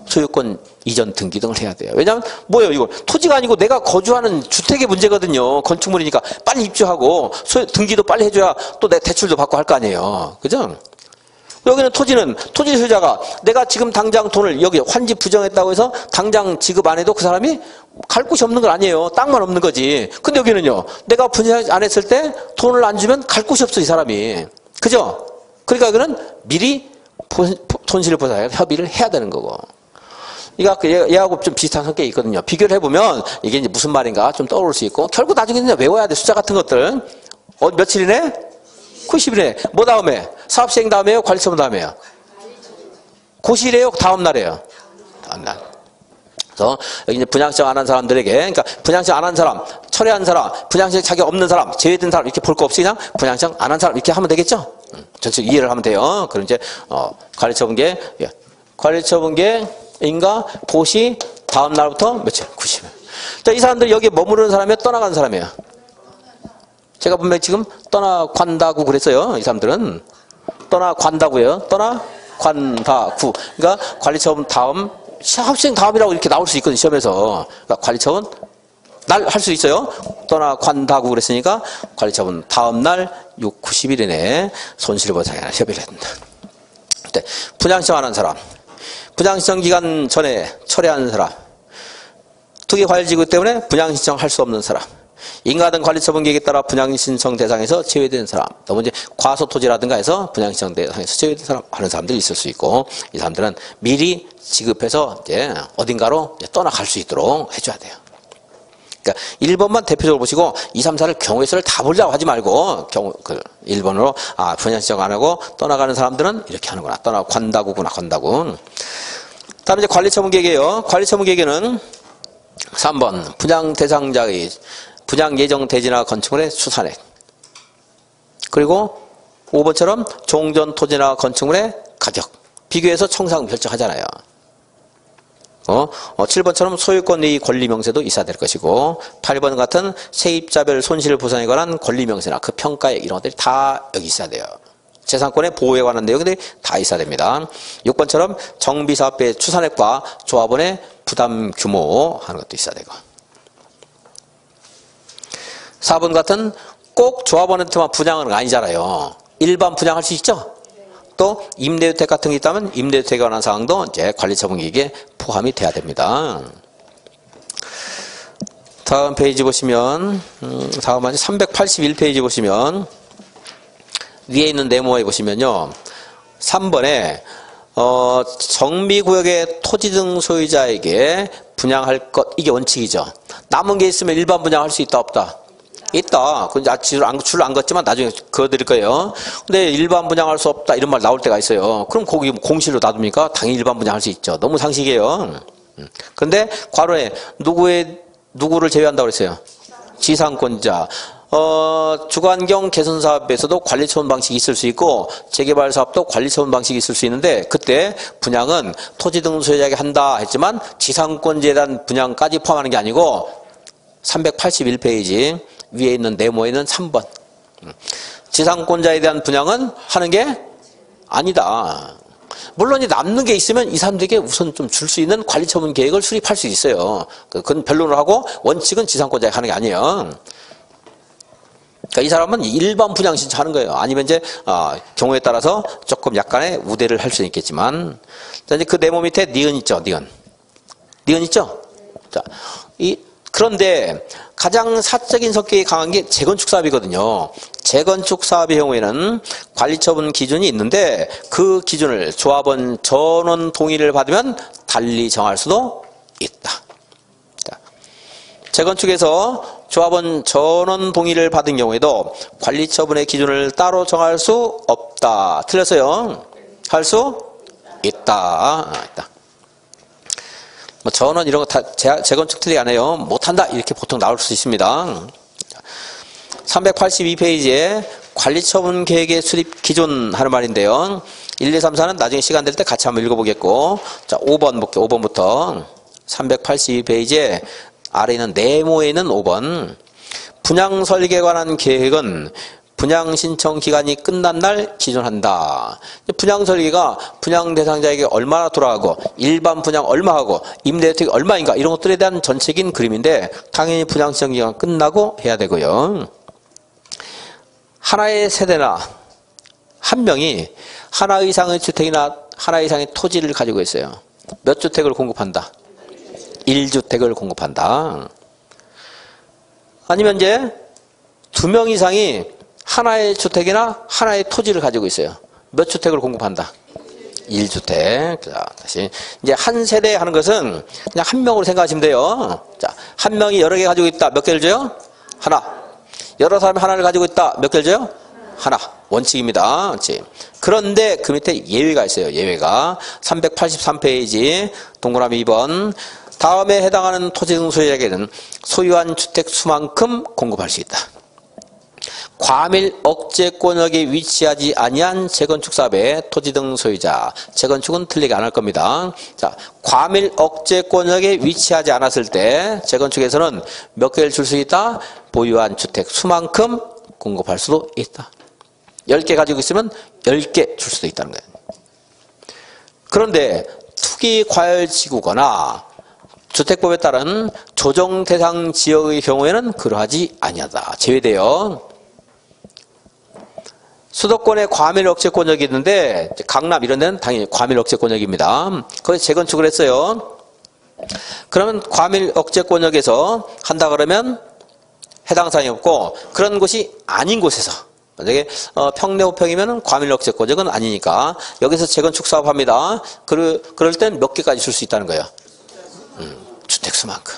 소유권 이전 등기 등을 해야 돼요. 왜냐하면 뭐예요 이거 토지가 아니고 내가 거주하는 주택의 문제거든요. 건축물이니까 빨리 입주하고 등기도 빨리 해줘야 또 내 대출도 받고 할 거 아니에요. 그죠? 여기는 토지는 토지 소유자가 내가 지금 당장 돈을 여기 환지 부정했다고 해서 당장 지급 안 해도 그 사람이 갈 곳이 없는 건 아니에요. 땅만 없는 거지. 근데 여기는요. 내가 분양 안 했을 때 돈을 안 주면 갈 곳이 없어 이 사람이. 그죠? 그러니까 여기는 미리 손실보상 협의를 해야 되는 거고. 이거 얘하고 좀 비슷한 성격이 있거든요. 비교를 해보면 이게 이제 무슨 말인가 좀 떠오를 수 있고 결국 나중에 이제 외워야 돼. 숫자 같은 것들. 며칠이네? 90일에. 뭐 다음에? 사업시행 다음에요? 관리처분 다음에요? 고시일에요? 다음 날이에요? 다음 날. 그래서 여기 이제 분양신청 안 한 사람들에게, 그러니까 분양신청 안 한 사람, 철회한 사람, 분양신청 자격 없는 사람, 제외된 사람 이렇게 볼 거 없이 그냥 분양신청 안 한 사람 이렇게 하면 되겠죠? 전체 이해를 하면 돼요. 그럼 이제 관리처분계, 관리처분계인가 고시 다음 날부터 며칠? 90일. 자, 이 사람들이 여기에 머무르는 사람이에요? 떠나가는 사람이에요? 제가 분명히 지금 떠나간다고 그랬어요. 이 사람들은 떠나간다고요. 떠나간다구. 그러니까 관리처분 다음 사업시행 다음이라고 이렇게 나올 수 있거든요. 시험에서. 그러니까 관리처분 날 할 수 있어요. 떠나간다고 그랬으니까 관리처분 다음 날 90일 이내에 손실보상에 협의를 해야 된다. 네. 분양신청 안 한 사람, 분양신청 기간 전에 철회한 사람, 투기과열지구 때문에 분양신청 할 수 없는 사람, 인가 등 관리처분 계획에 따라 분양신청 대상에서 제외된 사람, 너무 이제 과소토지라든가 해서 분양신청 대상에서 제외된 사람 하는 사람들이 있을 수 있고, 이 사람들은 미리 지급해서 이제 어딘가로 떠나갈 수 있도록 해줘야 돼요. 그러니까 1번만 대표적으로 보시고 2, 3, 4를 경우의 수를 다 보려고 하지 말고 1번으로 분양신청 안 하고 떠나가는 사람들은 이렇게 하는구나. 간다구. 다음 이제 관리처분 계획이에요. 관리처분 계획에는 3번 분양 대상자의 분양 예정 대지나 건축물의 수산액, 그리고 5번처럼 종전 토지나 건축물의 가격 비교해서 청산금 결정하잖아요. 7번처럼 소유권의 권리명세도 있어야 될 것이고, 8번 같은 세입자별 손실보상에 관한 권리명세나 그 평가액 이런 것들이 다 여기 있어야 돼요. 재산권의 보호에 관한 내용들이 다 있어야 됩니다. 6번처럼 정비사업의 추산액과 조합원의 부담 규모 하는 것도 있어야 되고. 4번 같은 꼭 조합원한테만 분양하는 건 아니잖아요. 일반 분양할 수 있죠? 또 임대주택 같은 게 있다면 임대주택에 관한 사항도 이제 관리처분계획에 포함이 돼야 됩니다. 다음 페이지 보시면 다음 381페이지 보시면 위에 있는 네모에 보시면요. 3번에 정비구역의 토지 등 소유자에게 분양할 것, 이게 원칙이죠. 남은 게 있으면 일반 분양할 수 있다 없다? 있다. 근데 줄을 안 걷지만 나중에 그어드릴 거예요. 근데 일반 분양할 수 없다 이런 말 나올 때가 있어요. 그럼 거기 공실로 놔둡니까? 당연히 일반 분양할 수 있죠. 너무 상식이에요. 근데 괄호에 누구를 제외한다고 그랬어요? 지상권자. 주관경 개선 사업에서도 관리처분 방식이 있을 수 있고 재개발 사업도 관리처분 방식이 있을 수 있는데 그때 분양은 토지 등 소유자에게 한다 했지만 지상권자에 대한 분양까지 포함하는 게 아니고 381페이지 위에 있는 네모에는 3번 지상권자에 대한 분양은 하는 게 아니다. 물론 남는 게 있으면 이 사람들에게 우선 좀 줄 수 있는 관리처분 계획을 수립할 수 있어요. 그건 변론을 하고 원칙은 지상권자에게 하는 게 아니에요. 그러니까 이 사람은 일반 분양 신청하는 거예요. 아니면 이제 경우에 따라서 조금 약간의 우대를 할 수는 있겠지만, 자 이제 그 네모 밑에 니은 있죠, 니은 있죠. 자, 그런데 가장 사적인 성격이 강한 게 재건축 사업이거든요. 재건축 사업의 경우에는 관리처분 기준이 있는데 그 기준을 조합원 전원 동의를 받으면 달리 정할 수도 있다. 자, 재건축에서 조합원 전원 동의를 받은 경우에도 관리처분의 기준을 따로 정할 수 없다. 틀렸어요? 할 수 있다. 뭐 전원 이런 거 다 재건축 틀리 안 해요. 못한다 이렇게 보통 나올 수 있습니다. 382페이지에 관리처분 계획의 수립 기준 하는 말인데요. 1, 2, 3, 4는 나중에 시간 될 때 같이 한번 읽어보겠고, 자 5번 볼게요. 5번부터 382페이지에 아래 있는 네모에 있는 5번 분양 설계에 관한 계획은 분양 신청 기간이 끝난 날 기준한다. 분양 설계가 분양 대상자에게 얼마나 돌아가고 일반 분양 얼마하고 임대주택이 얼마인가 이런 것들에 대한 전체적인 그림인데 당연히 분양 신청 기간 끝나고 해야 되고요. 하나의 세대나 한 명이 하나 이상의 주택이나 하나 이상의 토지를 가지고 있어요. 몇 주택을 공급한다? 1주택을 공급한다. 아니면 이제 2명 이상이 하나의 주택이나 하나의 토지를 가지고 있어요. 몇 주택을 공급한다? 1주택. 자, 다시. 이제 한 세대 하는 것은 그냥 한 명으로 생각하시면 돼요. 자, 한 명이 여러 개 가지고 있다. 몇 개를 줘요? 하나. 여러 사람이 하나를 가지고 있다. 몇 개를 줘요? 하나. 원칙입니다. 원칙. 그런데 그 밑에 예외가 있어요. 예외가. 383페이지 동그라미 2번. 다음에 해당하는 토지 등 소유자에게는 소유한 주택 수만큼 공급할 수 있다. 과밀 억제권역에 위치하지 아니한 재건축 사업의 토지 등 소유자. 재건축은 틀리게 안 할 겁니다. 자, 과밀 억제권역에 위치하지 않았을 때 재건축에서는 몇 개를 줄 수 있다? 보유한 주택 수만큼 공급할 수도 있다. 10개 가지고 있으면 10개 줄 수도 있다는 거예요. 그런데 투기 과열 지구거나 주택법에 따른 조정 대상 지역의 경우에는 그러하지 아니하다. 제외돼요. 수도권에 과밀 억제권역이 있는데 강남 이런 데는 당연히 과밀 억제권역입니다. 거기서 재건축을 했어요. 그러면 과밀 억제권역에서 한다 그러면 해당 사항이 없고 그런 곳이 아닌 곳에서 만약에 평내 호평이면 과밀 억제권역은 아니니까 여기서 재건축 사업합니다. 그럴 땐 몇 개까지 줄 수 있다는 거예요. 주택수만큼.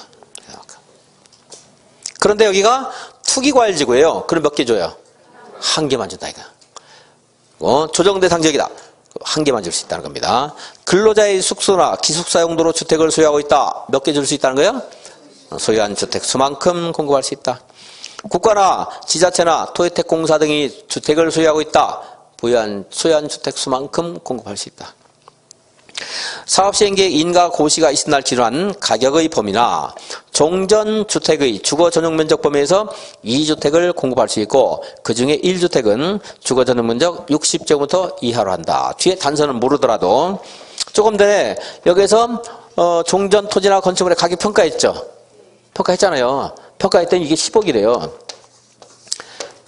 그런데 여기가 투기과열지구예요. 그럼 몇 개 줘요? 한 개만 준다 이거. 조정대상 지역이다. 한 개만 줄 수 있다는 겁니다. 근로자의 숙소나 기숙사 용도로 주택을 소유하고 있다. 몇 개 줄 수 있다는 거예요? 소유한 주택 수만큼 공급할 수 있다. 국가나 지자체나 토혜택공사 등이 주택을 소유하고 있다. 소유한 주택 수만큼 공급할 수 있다. 사업시행계획 인가 고시가 있은 날 기준한 가격의 범위나 종전주택의 주거전용면적 범위에서 2주택을 공급할 수 있고 그 중에 1주택은 주거전용면적 60제곱미터 이하로 한다. 뒤에 단서는 모르더라도 조금 전에 여기서 종전토지나 건축물의 가격 평가했죠. 평가했잖아요. 평가했더니 이게 10억이래요.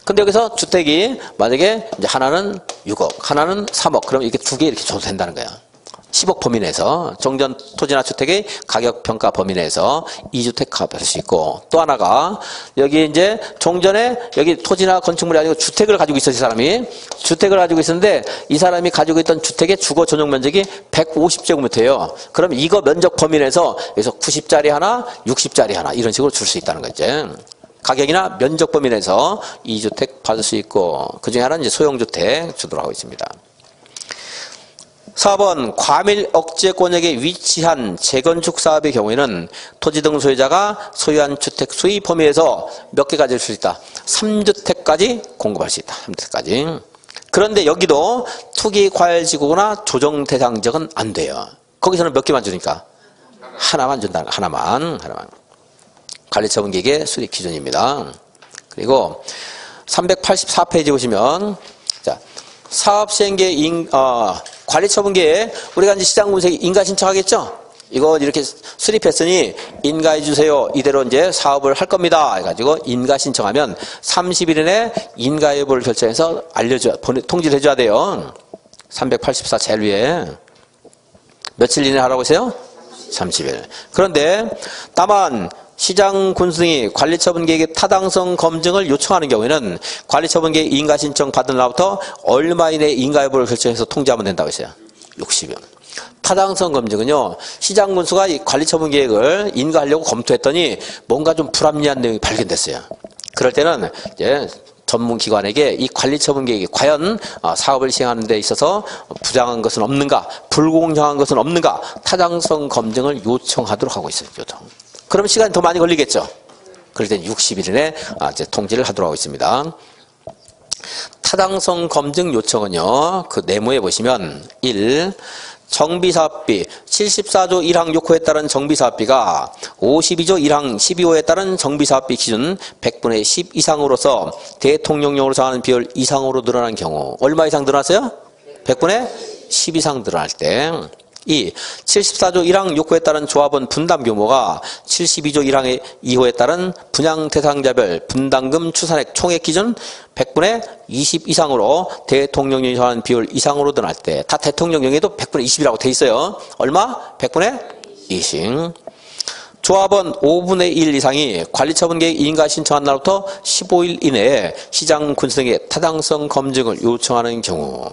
근데 여기서 주택이 만약에 이제 하나는 6억, 하나는 3억, 그럼 이렇게 두 개 이렇게 줘도 된다는 거야. 10억 범위 내에서 정전 토지나 주택의 가격 평가 범위 내에서 2주택 가입할 수 있고, 또 하나가 여기 이제 종전에 여기 토지나 건축물이 아니고 주택을 가지고 있었어. 이 사람이 주택을 가지고 있었는데 이 사람이 가지고 있던 주택의 주거 전용 면적이 150제곱미터예요. 그럼 이거 면적 범위 내에서 여기서 90짜리 하나, 60짜리 하나 이런 식으로 줄 수 있다는 거지. 가격이나 면적 범위 내에서 2주택 받을 수 있고, 그 중에 하나는 이제 소형주택 주도록 하고 있습니다. 4번 과밀 억제권역에 위치한 재건축 사업의 경우에는 토지 등 소유자가 소유한 주택 수의 범위에서 몇 개 가질 수 있다? 3주택까지 공급할 수 있다. 3주택까지. 그런데 여기도 투기 과열지구나 조정 대상 지역은 안 돼요. 거기서는 몇 개만 주니까? 하나만 준다는 거. 하나만. 관리처분계획의 수립 기준입니다. 그리고 384페이지 보시면, 자, 사업시행계획 관리처분계획, 우리가 이제 시장군색이 인가 신청하겠죠? 이거 이렇게 수립했으니 인가해 주세요. 이대로 이제 사업을 할 겁니다. 해가지고 인가 신청하면 30일 이내 인가 여부를 결정해서 통지를 해줘야 돼요. 384 제일 위에. 며칠 이내 하라고 했어요? 30일. 그런데 다만 시장 군수등이 관리처분계획의 타당성 검증을 요청하는 경우에는 관리처분계획 인가 신청 받은 날부터 얼마 이내 인가 여부를 결정해서 통지하면 된다고 했어요. 60일. 타당성 검증은요, 시장 군수가 이 관리처분계획을 인가하려고 검토했더니 뭔가 좀 불합리한 내용이 발견됐어요. 그럴 때는 이제 전문기관에게 이 관리처분계획이 과연 사업을 시행하는 데 있어서 부당한 것은 없는가, 불공정한 것은 없는가, 타당성 검증을 요청하도록 하고 있어요. 그럼 시간이 더 많이 걸리겠죠. 그럴 땐 60일 이내 이제 통지를 하도록 하고 있습니다. 타당성 검증 요청은요, 그 네모에 보시면 1. 정비사업비 74조 1항 6호에 따른 정비사업비가 52조 1항 12호에 따른 정비사업비 기준 100분의 10 이상으로서 대통령령으로 정하는 비율 이상으로 늘어난 경우, 얼마 이상 늘어났어요? 100분의 10 이상 늘어날 때. 2. 74조 1항 6호에 따른 조합원 분담 규모가 72조 1항 2호에 따른 분양 대상자별 분담금 추산액 총액 기준 100분의 20 이상으로 대통령령이 정하는 비율 이상으로 늘어날 때. 다 대통령령에도 100분의 20이라고 돼 있어요. 얼마? 100분의 20. 조합원 5분의 1 이상이 관리처분계획 인가 신청한 날부터 15일 이내에 시장 군수 등의 타당성 검증을 요청하는 경우.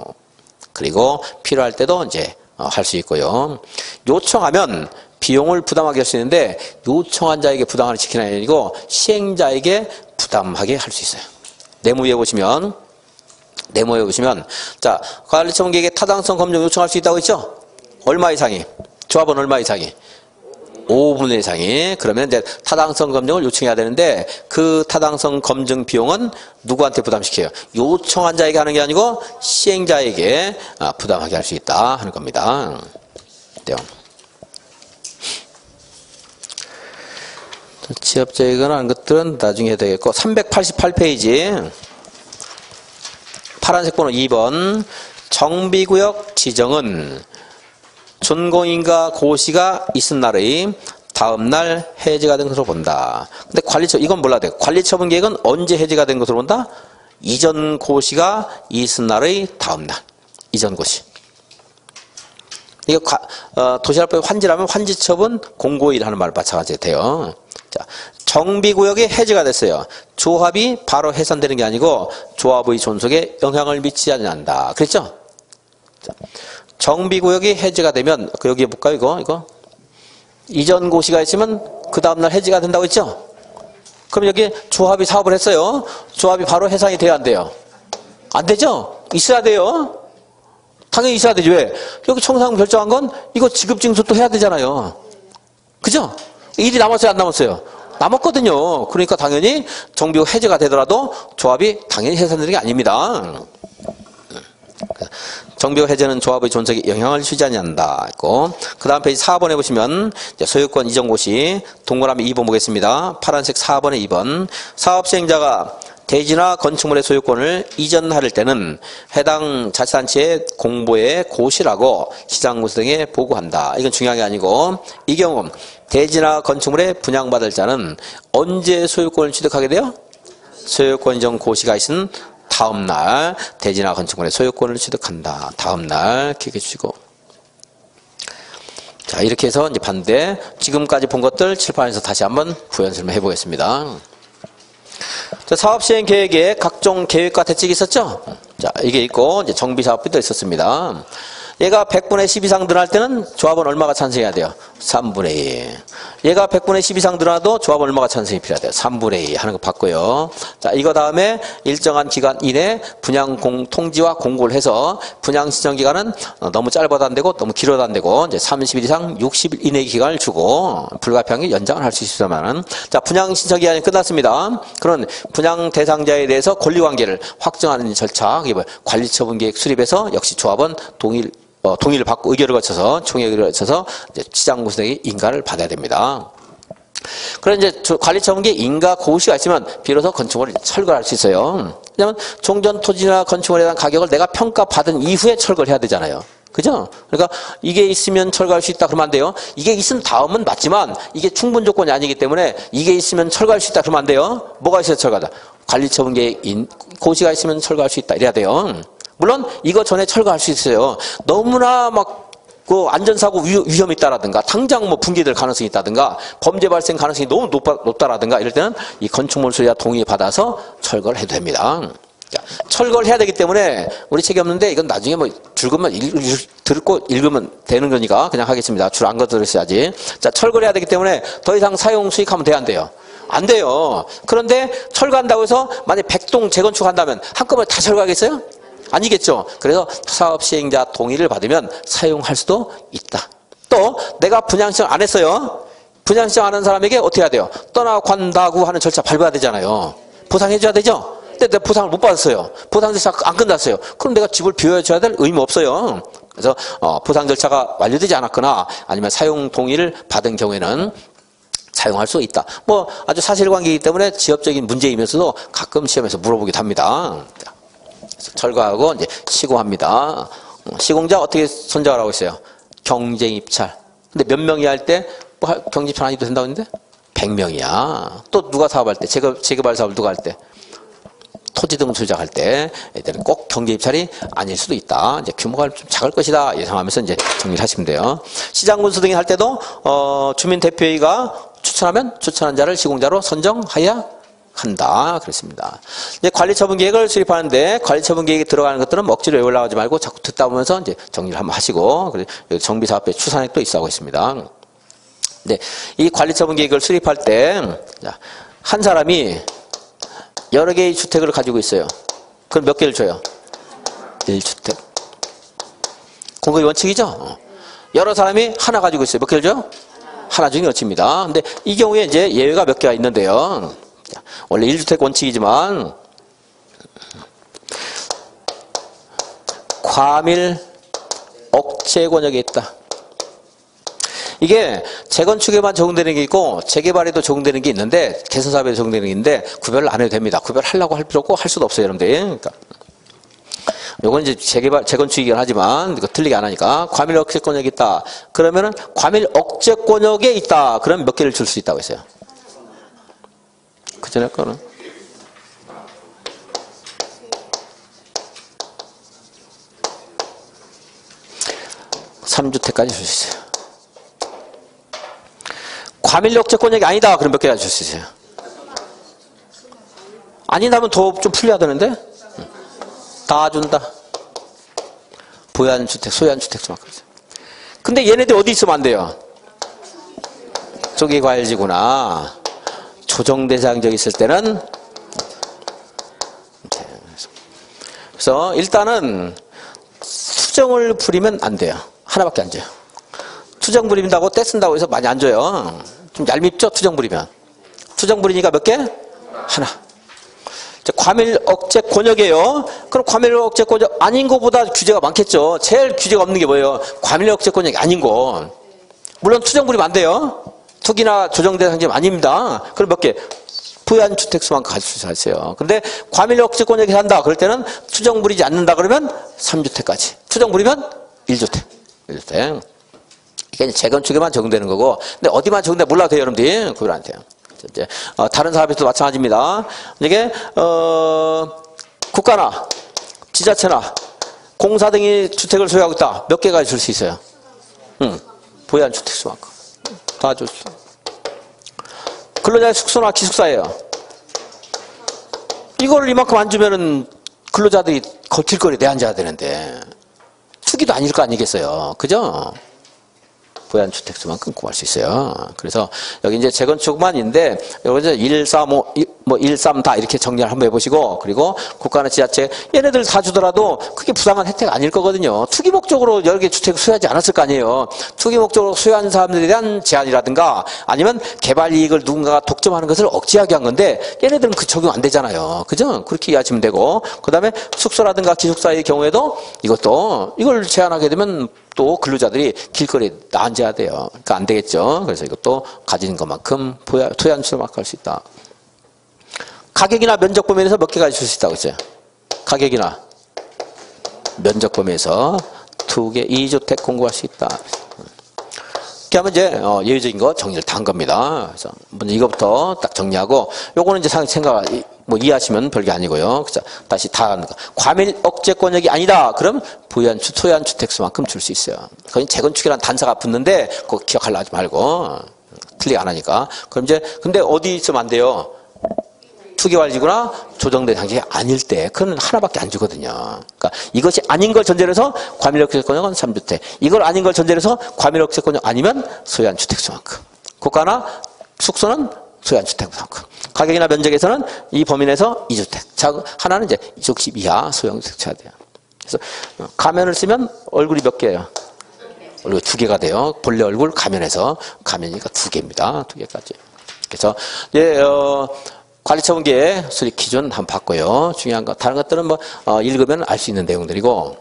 그리고 필요할 때도 이제 할 수 있고요. 요청하면 비용을 부담하게 할 수 있는데, 요청한 자에게 부담을 지키는 게 아니고 시행자에게 부담하게 할 수 있어요. 네모에 보시면, 자, 관리처분계획의 타당성 검증 요청할 수 있다고 했죠? 얼마 이상이? 조합은 얼마 이상이? 5분의 이상이. 그러면 이제 타당성 검증을 요청해야 되는데, 그 타당성 검증 비용은 누구한테 부담시켜요? 요청한 자에게 하는 게 아니고 시행자에게 부담하게 할 수 있다 하는 겁니다. 취업자에게는 하는 것들은 나중에 해야 되겠고, 388페이지 파란색 번호 2번 정비구역 지정은 준공인가 고시가 있은 날의 다음 날 해제가 된 것으로 본다. 근데 이건 몰라야 돼요. 관리처분계획은 언제 해제가 된 것으로 본다? 이전 고시가 있은 날의 다음 날. 이전 고시. 이거 도시락법에 환지라면 환지처분 공고일 하는 말 마찬가지가 돼요. 자, 정비구역이 해제가 됐어요. 조합이 바로 해산되는 게 아니고 조합의 존속에 영향을 미치지 않는다. 그랬죠? 자, 정비구역이 해제가 되면, 여기에 볼까요, 이거? 이전 고시가 있으면 그 다음날 해제가 된다고 했죠? 그럼 여기 조합이 사업을 했어요. 조합이 바로 해산이 돼야 안 돼요? 안 되죠? 있어야 돼요. 당연히 있어야 되죠. 왜? 여기 청사금 결정한 건 이거 지급징수도 해야 되잖아요. 그죠? 일이 남았어요, 안 남았어요? 남았거든요. 그러니까 당연히 정비구역 해제가 되더라도 조합이 당연히 해산되는 게 아닙니다. 정비구역 해제는 조합의 존속에 영향을 주지 않는다. 그 다음 페이지 4번에 보시면 소유권 이전 고시 동그라미 2번 보겠습니다. 파란색 4번에 2번. 사업 시행자가 대지나 건축물의 소유권을 이전할 때는 해당 자치단체의 공보에 고시라고 시장군수 등에 보고한다. 이건 중요한 게 아니고, 이 경우 대지나 건축물에 분양받을 자는 언제 소유권을 취득하게 돼요? 소유권 인정 고시가 있은 다음날 대지나 건축물의 소유권을 취득한다. 다음날 기억해 주시고. 자, 이렇게 해서 이제 반대 지금까지 본 것들 칠판에서 다시 한번 부연설명 해보겠습니다. 자, 사업시행 계획에 각종 계획과 대책이 있었죠? 자, 이게 있고, 이제 정비사업비도 있었습니다. 얘가 100분의 10 이상 늘어날 때는 조합은 얼마가 찬성해야 돼요? 3분의 2. 얘가 100분의 10 이상 늘어나도 조합은 얼마가 찬성이 필요해야 돼요? 3분의 2 하는 거 봤고요. 자, 이거 다음에 일정한 기간 이내 분양 통지와 공고를 해서 분양 신청 기간은 너무 짧아도 안 되고 너무 길어도 안 되고 이제 30일 이상 60일 이내의 기간을 주고 불가피하게 연장을 할 수 있습니다만, 자, 분양 신청 기간이 끝났습니다. 그런 분양 대상자에 대해서 권리관계를 확정하는 절차, 이게 관리처분 계획 수립해서 역시 조합은 동의를 받고 의결을 거쳐서 총회의를 거쳐서 이제 시장구수에게 인가를 받아야 됩니다. 그런 이제 관리처분계획 인가 고시가 있으면 비로소 건축물을 철거할 수 있어요. 왜냐하면 종전 토지나 건축물에 대한 가격을 내가 평가받은 이후에 철거를 해야 되잖아요. 그죠? 그러니까 이게 있으면 철거할 수 있다 그러면 안 돼요. 이게 있은 다음은 맞지만 이게 충분 조건이 아니기 때문에 이게 있으면 철거할 수 있다 그러면 안 돼요. 뭐가 있어야 철거하다? 관리처분계획 고시가 있으면 철거할 수 있다 이래야 돼요. 물론 이거 전에 철거할 수 있어요. 너무나 막 그 안전사고 위험이 있다라든가 당장 뭐 붕괴될 가능성이 있다든가 범죄 발생 가능성이 너무 높다라든가 이럴 때는 이 건축물 수리자 동의 받아서 철거를 해도 됩니다. 자, 철거를 해야 되기 때문에 우리 책이 없는데 이건 나중에 뭐 줄것만 듣고 읽으면 되는 거니까 그냥 하겠습니다. 줄 안 거들으셔야지. 자, 철거를 해야 되기 때문에 더 이상 사용 수익하면 돼요, 안 돼요? 안 돼요. 그런데 철거한다고 해서 만약 100동 재건축한다면 한꺼번에 다 철거하겠어요? 아니겠죠. 그래서 사업 시행자 동의를 받으면 사용할 수도 있다. 또 내가 분양신청 안 했어요. 분양신청 안 한 사람에게 어떻게 해야 돼요? 떠나간다고 하는 절차 밟아야 되잖아요. 보상해 줘야 되죠. 근데 내가 보상을 못 받았어요. 보상 절차 안 끝났어요. 그럼 내가 집을 비워줘야 될 의무 없어요. 그래서 보상 절차가 완료되지 않았거나 아니면 사용 동의를 받은 경우에는 사용할 수 있다. 뭐 아주 사실관계이기 때문에 지엽적인 문제이면서도 가끔 시험에서 물어보기도 합니다. 철거하고 이제 시공합니다. 시공자 어떻게 선정하라고 했어요? 경쟁 입찰. 근데 몇 명이 할 때 뭐 경쟁 입찰 아니도 된다고 했는데 100명이야. 또 누가 사업할 때? 재개발 사업을 누가 할 때? 토지 등 수작할 때 애들은 꼭 경쟁 입찰이 아닐 수도 있다. 이제 규모가 좀 작을 것이다 예상하면서 이제 정리를 하시면 돼요. 시장 군수 등이 할 때도 주민 대표회의가 추천하면 추천한 자를 시공자로 선정하여 한다. 그렇습니다. 이제 관리처분 계획을 수립하는데 관리처분 계획에 들어가는 것들은 억지로 외우려고 하지 말고 자꾸 듣다 보면서 이제 정리를 한번 하시고, 정비사업비 추산액도 있어 하고 있습니다. 네, 이 관리처분 계획을 수립할 때 한 사람이 여러 개의 주택을 가지고 있어요. 그럼 몇 개를 줘요? 1주택. 공급의 원칙이죠. 여러 사람이 하나 가지고 있어요. 몇 개를 줘요? 하나 중에 원칙입니다. 근데 이 경우에 이제 예외가 몇 개가 있는데요. 원래 1주택 원칙이지만 과밀 억제 권역이 있다. 이게 재건축에만 적용되는 게 있고 재개발에도 적용되는 게 있는데 개선사업에도 적용되는 게 있는데 구별을 안 해도 됩니다. 구별하려고 할 필요 없고 할 수도 없어요, 여러분들. 그러니까 요건 이제 재건축이긴 하지만 이거 틀리게 안 하니까 과밀 억제 권역이 있다. 그러면은 과밀 억제 권역에 있다. 그럼 몇 개를 줄 수 있다고 했어요? 그 전에 거는 3주택까지 줄 수 있어요. 과밀 억제 권역이 아니다. 그럼 몇 개까지 줄 수 있어요? 아니다면 더 좀 풀려야 되는데 다 준다. 보유한주택, 소유한주택 좀 아까. 근데 얘네들 어디 있으면 안 돼요? 저기 과일지구나. 조정 대상적 있을 때는 그래서 일단은 투정을 부리면 안 돼요. 하나밖에 안 줘요. 투정 부린다고 떼쓴다고 해서 많이 안 줘요. 좀 얄밉죠? 투정 부리면. 투정 부리니까 몇 개? 하나. 과밀 억제 권역이에요. 그럼 과밀 억제 권역 아닌 것보다 규제가 많겠죠. 제일 규제가 없는 게 뭐예요? 과밀 억제 권역이 아닌 거. 물론 투정 부리면 안 돼요. 투기나 조정 대상지는 아닙니다. 그럼 몇 개? 부유한 주택 수만큼 가질 수 있어요. 근데 과밀 억제 권역에 산다. 그럴 때는 투정 부리지 않는다. 그러면 3주택까지. 투정 부리면 1주택. 1주택. 이게 재건축에만 적용되는 거고. 근데 어디만 적용돼 몰라도 돼요, 여러분들. 구별 안 돼요. 이제 다른 사업에서도 마찬가지입니다. 이게 국가나 지자체나 공사 등이 주택을 소유하고 있다. 몇 개가 줄 수 있어요? 보유한 주택 수만큼 다 줄 수 있어요. 근로자의 숙소나 기숙사예요. 이걸 이만큼 안 주면은 근로자들이 길거리에 내앉아야 되는데 투기도 아닐 거 아니겠어요. 그죠? 보유한 주택수만큼 구할 수 있어요. 그래서 여기 이제 재건축만인데 여기 이제 1, 3, 5, 1, 3 다 이렇게 정리를 한번 해보시고 그리고 국가나 지자체 얘네들 다 주더라도 그게 부당한 혜택 아닐 거거든요. 투기 목적으로 여러 개 주택을 소유하지 않았을 거 아니에요. 투기 목적으로 소유한 사람들에 대한 제한이라든가 아니면 개발 이익을 누군가가 독점하는 것을 억제하게 한 건데 얘네들은 그 적용 안 되잖아요. 그죠? 그렇게 이해하시면 되고 그 다음에 숙소라든가 기숙사의 경우에도 이걸 제한하게 되면 또 근로자들이 길거리에 앉아야 돼요. 그러니까 안 되겠죠. 그래서 이것도 가진 것만큼 토양 수만큼 할 수 있다. 가격이나 면적 범위에서 몇 개가 줄 수 있다고 했어요? 가격이나 면적 범위에서 2개, 2주택 공급할 수 있다. 이렇게 하면 이제 예외적인 거 정리를 다 한 겁니다. 그래서 먼저 이거부터 딱 정리하고 요거는 이제 생각 이해하시면 별게 아니고요. 그래서 다시 다 하는 거. 과밀 억제권역이 아니다. 그럼 소유한 주택수만큼 줄 수 있어요. 그건 재건축이라는 단서가 붙는데 그거 기억하려 하지 말고 틀리게 안 하니까. 그럼 이제 근데 어디 있으면 안 돼요? 투기활지구나 조정된 단계가 아닐 때 그건 하나밖에 안 주거든요. 그러니까 이것이 아닌 걸 전제로 해서 과밀억제권역은 3주택. 이걸 아닌 걸 전제로 해서 과밀억제권역 아니면 소유한 주택수만큼. 국가나 숙소는 소유한 주택수만큼. 가격이나 면적에서는 이 범위 내에서 2주택. 하나는 이제 60 이하 소형 주택 쳐야 돼요. 그래서 가면을 쓰면 얼굴이 몇 개예요? 얼굴이 2개가 돼요. 본래 얼굴 가면에서 가면이니까 2개입니다. 2개까지. 그래서 관리처분계획 수립 기준 한번 봤고요. 중요한 거 다른 것들은 읽으면 알 수 있는 내용들이고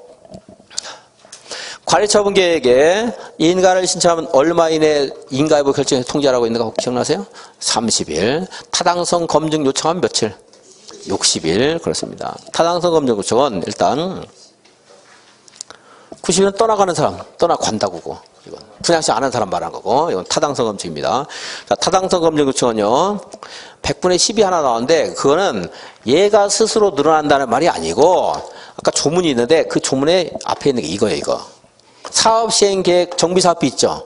관리처분계획에 인가를 신청하면 얼마 이내 인가 여부 결정해서 통지하라고 있는 거 혹 기억나세요? 30일. 타당성 검증 요청하면 며칠? 60일. 그렇습니다. 타당성 검증 요청은 일단 90일은 떠나가는 사람, 떠나간다고. 이건 분양시 안 하는 사람 말하는 거고, 이건 타당성 검증입니다. 자, 타당성 검증 요청은요, 100분의 10이 하나 나오는데, 그거는 얘가 스스로 늘어난다는 말이 아니고, 아까 조문이 있는데, 그 조문에 앞에 있는 게 이거예요, 이거. 사업시행계획 정비사업비 있죠?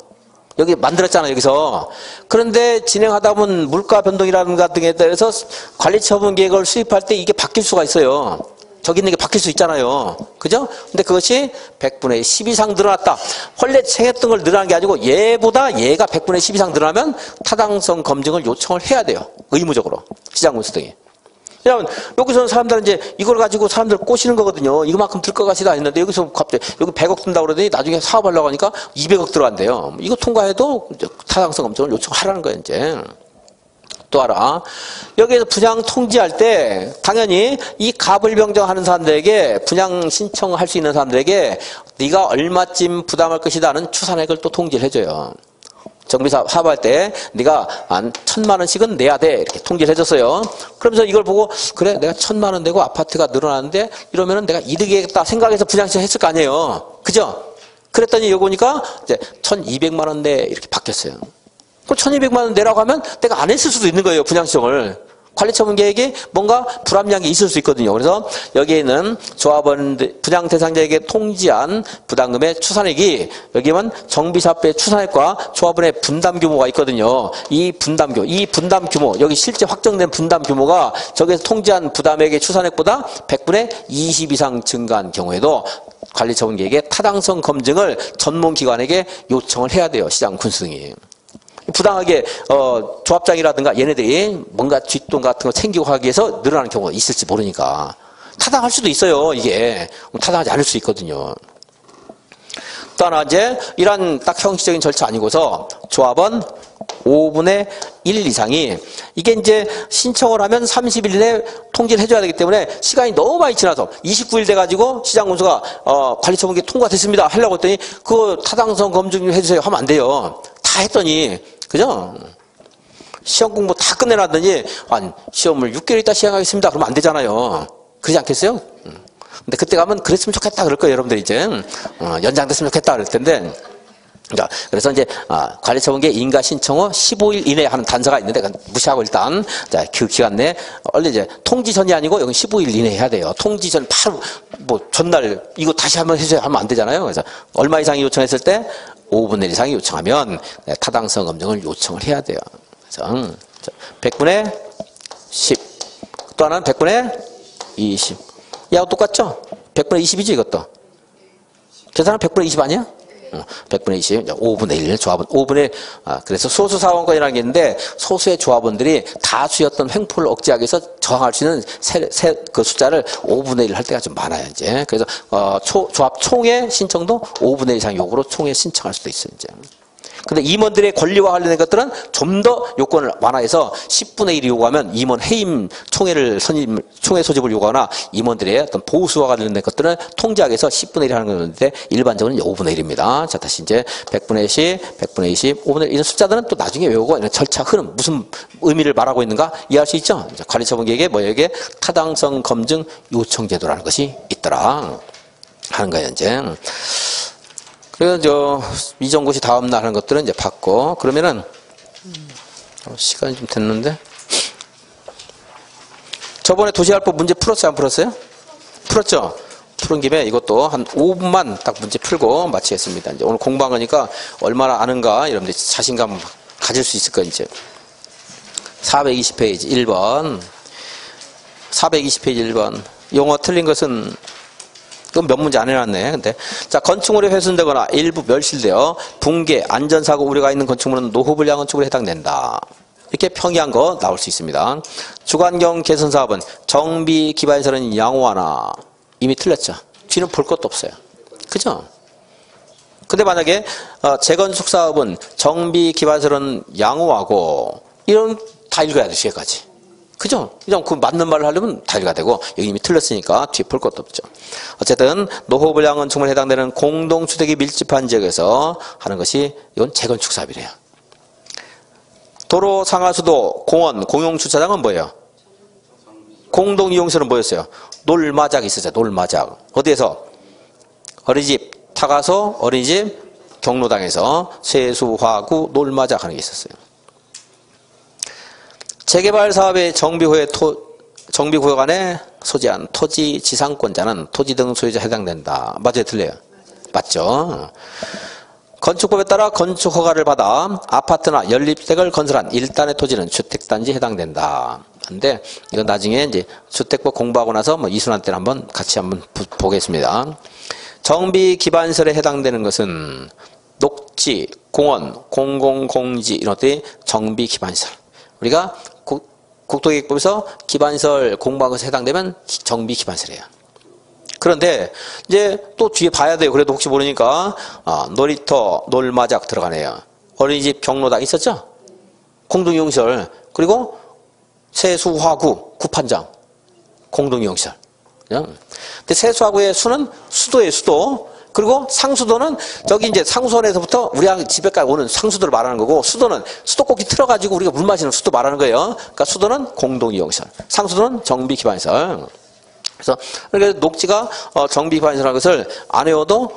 여기 만들었잖아요, 여기서. 그런데 진행하다 보면 물가 변동이라든가 등에 따라서 관리처분 계획을 수립할 때 이게 바뀔 수가 있어요. 저기 있는 게 바뀔 수 있잖아요. 그죠? 근데 그것이 100분의 10 이상 늘어났다. 원래 생했던 걸 늘어난 게 아니고 얘보다 얘가 100분의 10 이상 늘어나면 타당성 검증을 요청을 해야 돼요. 의무적으로. 시장군수 등이. 왜냐하면 여기서는 사람들은 이제 이걸 가지고 사람들 꼬시는 거거든요. 이거만큼 들 것 같이도 했는데 여기서 갑자기 여기 100억 든다고 그러더니 나중에 사업하려고 하니까 200억 들어간대요. 이거 통과해도 타당성 검증을 요청하라는 거예요, 이제. 또 하나, 여기에서 분양 통지할 때 당연히 이 갑을 병정하는 사람들에게 분양 신청할 수 있는 사람들에게 네가 얼마쯤 부담할 것이다는 추산액을 또 통지를 해줘요. 정비사업할 때 네가 한 1,000만 원씩은 내야 돼 이렇게 통지를 해줬어요. 그러면서 이걸 보고 그래 내가 1,000만 원 내고 아파트가 늘어나는데 이러면은 내가 이득이겠다 생각해서 분양 신청했을 거 아니에요. 그죠? 그랬더니 여기 보니까 이제 1,200만 원 내 이렇게 바뀌었어요. 그 1,200만 원 내라고 하면 내가 안 했을 수도 있는 거예요. 분양신청을. 관리처분 계획에 뭔가 불합리한 게 있을 수 있거든요. 그래서 여기에 있는 조합원 분양 대상자에게 통지한 부담금의 추산액이 여기에는 정비사업의 추산액과 조합원의 분담 규모가 있거든요. 이 분담 규모 여기 실제 확정된 분담 규모가 저기에서 통지한 부담액의 추산액보다 100분의 20 이상 증가한 경우에도 관리처분 계획의 타당성 검증을 전문기관에게 요청을 해야 돼요. 시장 군수 등이. 부당하게 조합장이라든가 얘네들이 뭔가 뒷돈 같은 거 챙기고 하기 위해서 늘어나는 경우가 있을지 모르니까 타당할 수도 있어요. 이게 타당하지 않을 수 있거든요. 또 하나 이제 이런 딱 형식적인 절차 아니고서 조합원 5분의 1 이상이 이게 이제 신청을 하면 30일 내에 통지를 해줘야 되기 때문에 시간이 너무 많이 지나서 29일 돼가지고 시장군수가 관리처분계 통과됐습니다 하려고 했더니 그거 타당성 검증 해주세요 하면 안 돼요. 다 했더니 그죠? 시험 공부 다 끝내놨더니 시험을 6개월 있다 시행하겠습니다. 그러면 안 되잖아요. 그러지 않겠어요? 근데 그때 가면 그랬으면 좋겠다 그럴 거예요. 여러분들 이제 연장됐으면 좋겠다 그럴 텐데 자, 그래서 이제 관리처분계 인가 신청 후 15일 이내에 하는 단서가 있는데 무시하고 일단 자, 그 기간 내에 원래 이제 통지 전이 아니고 여기 15일 이내에 해야 돼요. 통지 전 바로 뭐 전날 이거 다시 한번 해줘야 하면 안 되잖아요. 그래서 얼마 이상이 요청했을 때 5분의 1 이상이 요청하면 타당성 검증을 요청을 해야 돼요. 그래서 100분의 10. 또 하나는 100분의 20. 야하고 똑같죠? 100분의 20이죠, 이것도. 계산은 100분의 20 아니야? 100분의 20, 5분의 1 조합원, 5분의, 그래서 소수 사원권이라는 게 있는데, 소수의 조합원들이 다수였던 횡포를 억제하기 위해서 저항할 수 있는 그 숫자를 5분의 1 할 때가 좀 많아요, 이제. 그래서, 조합 총회 신청도 5분의 1 이상 요구로 총회 신청할 수도 있어요, 이제. 근데 임원들의 권리와 관련된 것들은 좀 더 요건을 완화해서 10분의 1이 요구하면 임원 해임 총회 소집을 요구하거나 임원들의 어떤 보수와 관련된 것들은 통제하기 위해서 10분의 1 하는 건데 일반적으로는 5분의 1입니다. 자, 다시 이제 100분의 10, 100분의 20, 5분의 1 이런 숫자들은 또 나중에 외우고 이런 절차 흐름 무슨 의미를 말하고 있는가 이해할 수 있죠? 관리처분계획에 뭐에게 타당성 검증 요청 제도라는 것이 있더라 하는 거예요, 이제. 그래서 이전고시 다음날 하는 것들은 이제 받고 그러면은 시간이 좀 됐는데 저번에 도시활법 문제 풀었어요, 안 풀었어요? 풀었죠? 푸른 김에 이것도 한 5분만 딱 문제 풀고 마치겠습니다. 이제 오늘 공부한 거니까 얼마나 아는가 여러분들 자신감 가질 수 있을 거예요, 이제. 420페이지 1번 420페이지 1번 용어 틀린 것은 그건 몇 문제 안 해놨네. 근데 자, 건축물이 훼손되거나 일부 멸실되어 붕괴, 안전사고 우려가 있는 건축물은 노후불량 건축물에 해당된다. 이렇게 평이한 거 나올 수 있습니다. 주관경 개선사업은 정비 기반시설은 양호하나 이미 틀렸죠. 뒤는 볼 것도 없어요. 그죠? 근데 만약에 재건축 사업은 정비 기반시설은 양호하고 이런 다 읽어야 돼, 뒤에까지. 그죠? 그냥 그 맞는 말을 하려면 다 읽어야 되고 여기 이미 틀렸으니까 뒤에 볼 것도 없죠. 어쨌든 노후불량 건축물에 해당되는 공동주택이 밀집한 지역에서 하는 것이 이건 재건축 사업이래요. 도로, 상하수도, 공원, 공용주차장은 뭐예요? 공동이용시설은 뭐였어요? 놀마작이 있었죠. 놀마작. 어디에서? 어린이집, 타가소, 어린이집, 경로당에서 세수화구, 놀마작 하는 게 있었어요. 재개발 사업의 정비 후에 정비구역 안에 소지한 토지 지상권자는 토지 등 소유자 해당된다. 맞아요, 틀려요? 맞죠? 건축법에 따라 건축 허가를 받아 아파트나 연립주택을 건설한 1단의 토지는 주택단지에 해당된다. 근데 이건 나중에 이제 주택법 공부하고 나서 뭐 이순환 때는 한번 같이 한번 보겠습니다. 정비 기반시설에 해당되는 것은 녹지, 공원, 공공공지 이런 것들이 정비 기반시설. 우리가 국토계획법에서 기반시설 공부한 것에 해당되면 정비 기반시설이에요. 그런데 이제 또 뒤에 봐야 돼요. 그래도 혹시 모르니까 놀이터, 놀마작 들어가네요. 어린이집, 경로당 있었죠? 공동이용시설 그리고 세수화구, 구판장 공동이용시설. 근데 세수화구의 수는 수도예요, 수도. 그리고 상수도는 저기 이제 상수원에서부터 우리 집에까지 오는 상수도를 말하는 거고 수도는 수도꼭지 틀어가지고 우리가 물 마시는 수도 말하는 거예요. 그러니까 수도는 공동이용시설, 상수도는 정비기반시설. 그래서 그러니까 녹지가 정비기반시설이라는 것을 안 외워도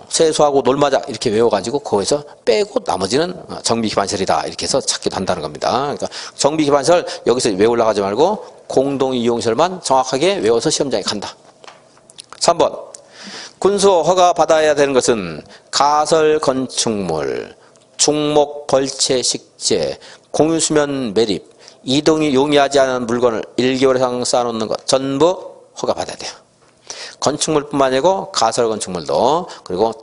세수하고 놀마작 이렇게 외워가지고 거기서 빼고 나머지는 정비기반시설이다 이렇게 해서 찾기도 한다는 겁니다. 그러니까 정비기반시설 여기서 외우려고 하지 말고 공동이용시설만 정확하게 외워서 시험장에 간다. 3번 군수 허가 받아야 되는 것은 가설 건축물, 중목 벌채 식재, 공유수면 매립, 이동이 용이하지 않은 물건을 1개월 이상 쌓아놓는 것 전부 허가 받아야 돼요. 건축물뿐만 아니고 가설 건축물도 그리고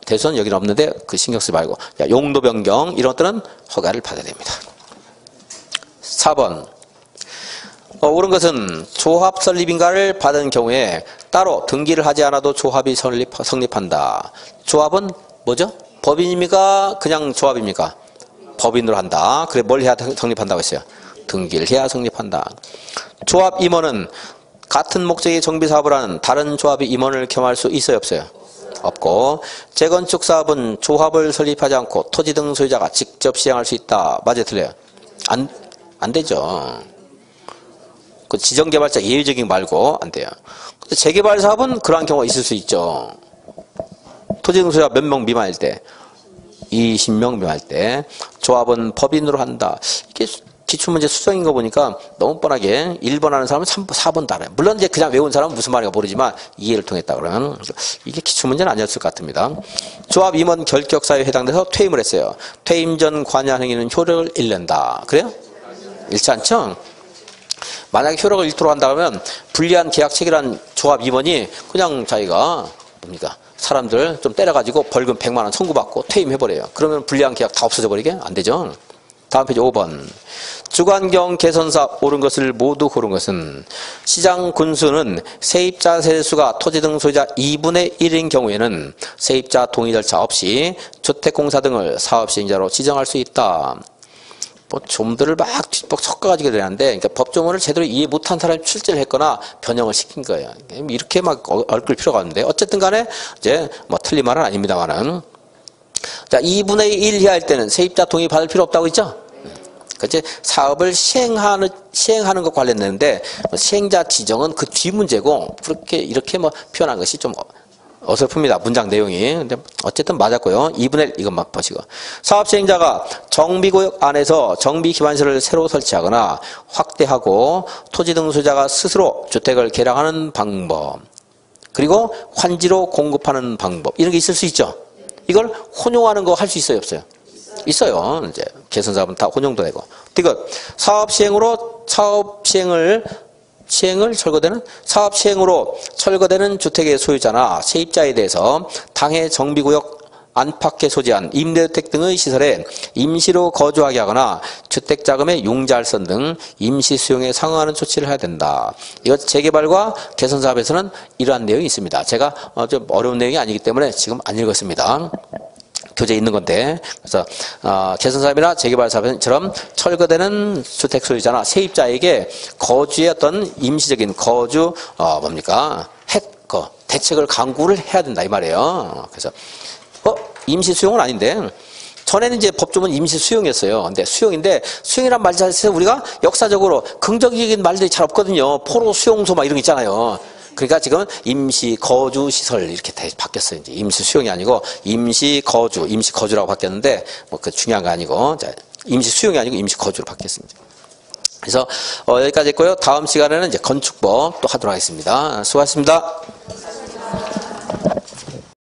대수는 여기는 없는데 그 신경 쓰지 말고 용도 변경 이런 것들은 허가를 받아야 됩니다. 4번 옳은 것은 조합 설립인가를 받은 경우에 따로 등기를 하지 않아도 조합이 성립한다. 조합은 뭐죠? 법인입니까? 그냥 조합입니까? 법인으로 한다. 그래 뭘 해야 성립한다고 했어요? 등기를 해야 성립한다. 조합 임원은 같은 목적의 정비사업을 하는 다른 조합이 임원을 겸할 수 있어요? 없어요? 없고 재건축 사업은 조합을 설립하지 않고 토지 등 소유자가 직접 시행할 수 있다. 맞아요? 틀려요? 안 되죠. 그 지정개발자 예외적인 말고 안 돼요. 재개발 사업은 그러한 경우가 있을 수 있죠. 토지 등 소유자 몇 명 미만일 때. 20명 명할 때 조합은 법인으로 한다. 이게 기출문제 수정인 거 보니까 너무 뻔하게 1번 하는 사람은 3번, 4번 다 알아요. 물론 이제 그냥 외운 사람은 무슨 말인가 모르지만 이해를 통했다 그러면 이게 기출문제는 아니었을 것 같습니다. 조합 임원 결격사유에 해당돼서 퇴임을 했어요. 퇴임 전 관여한 행위는 효력을 잃는다. 그래요? 잃지 않죠? 만약에 효력을 잃도록 한다 그러면 불리한 계약 체결한 조합 임원이 그냥 자기가 뭡니까? 사람들 좀 때려가지고 벌금 100만 원 청구받고 퇴임해버려요. 그러면 불리한 계약 다 없어져 버리게? 안 되죠? 다음 페이지 5번. 주관경 개선사 옳은 것을 모두 고른 것은 시장 군수는 세입자 세대수가 토지 등 소유자 2분의 1인 경우에는 세입자 동의 절차 없이 주택공사 등을 사업시행자로 지정할 수 있다. 뭐 좀들을 막 뒤집어 섞어가지고 그러는데 그러니까 법조문을 제대로 이해 못한 사람이 출제를 했거나 변형을 시킨 거예요. 이렇게 막 얽을 필요가 없는데 어쨌든 간에 이제 뭐 틀린 말은 아닙니다만은 자 2분의 1 이하일 때는 세입자 동의 받을 필요 없다고 했죠? 그치? 사업을 시행하는 것 관련되는데 시행자 지정은 그 뒤 문제고 그렇게 이렇게 뭐 표현한 것이 좀 어설픕니다. 문장 내용이. 근데 어쨌든 맞았고요. 2분의 1 이것만 보시고. 사업 시행자가 정비구역 안에서 정비기반시설을 새로 설치하거나 확대하고 토지 등 소유자가 스스로 주택을 개량하는 방법 그리고 환지로 공급하는 방법 이런 게 있을 수 있죠. 이걸 혼용하는 거 할 수 있어요? 없어요? 있어요. 이제 개선사업은 다 혼용도 되고. 그리고 사업 시행으로 철거되는 주택의 소유자나 세입자에 대해서 당해 정비구역 안팎에 소재한 임대주택 등의 시설에 임시로 거주하게 하거나 주택자금의 융자할선 등 임시 수용에 상응하는 조치를 해야 된다. 이것 재개발과 개선사업에서는 이러한 내용이 있습니다. 제가 좀 어려운 내용이 아니기 때문에 지금 안 읽었습니다. 교재에 있는 건데 그래서 개선사업이나 재개발사업처럼 철거되는 주택 소유자나 세입자에게 거주의 어떤 임시적인 거주 대책을 강구를 해야 된다 이 말이에요. 그래서 임시 수용은 아닌데 전에는 이제 법조문 임시 수용이었어요. 근데 수용이란 말 자체에서 우리가 역사적으로 긍정적인 말들이 잘 없거든요. 포로 수용소 막 이런 거 있잖아요. 그러니까 지금 임시 거주 시설 이렇게 바뀌었어요. 이제 임시 수용이 아니고 임시 거주라고 바뀌었는데 뭐 그 중요한 거 아니고 임시 수용이 아니고 임시 거주로 바뀌었습니다. 그래서 여기까지 했고요. 다음 시간에는 이제 건축법 또 하도록 하겠습니다. 수고하셨습니다.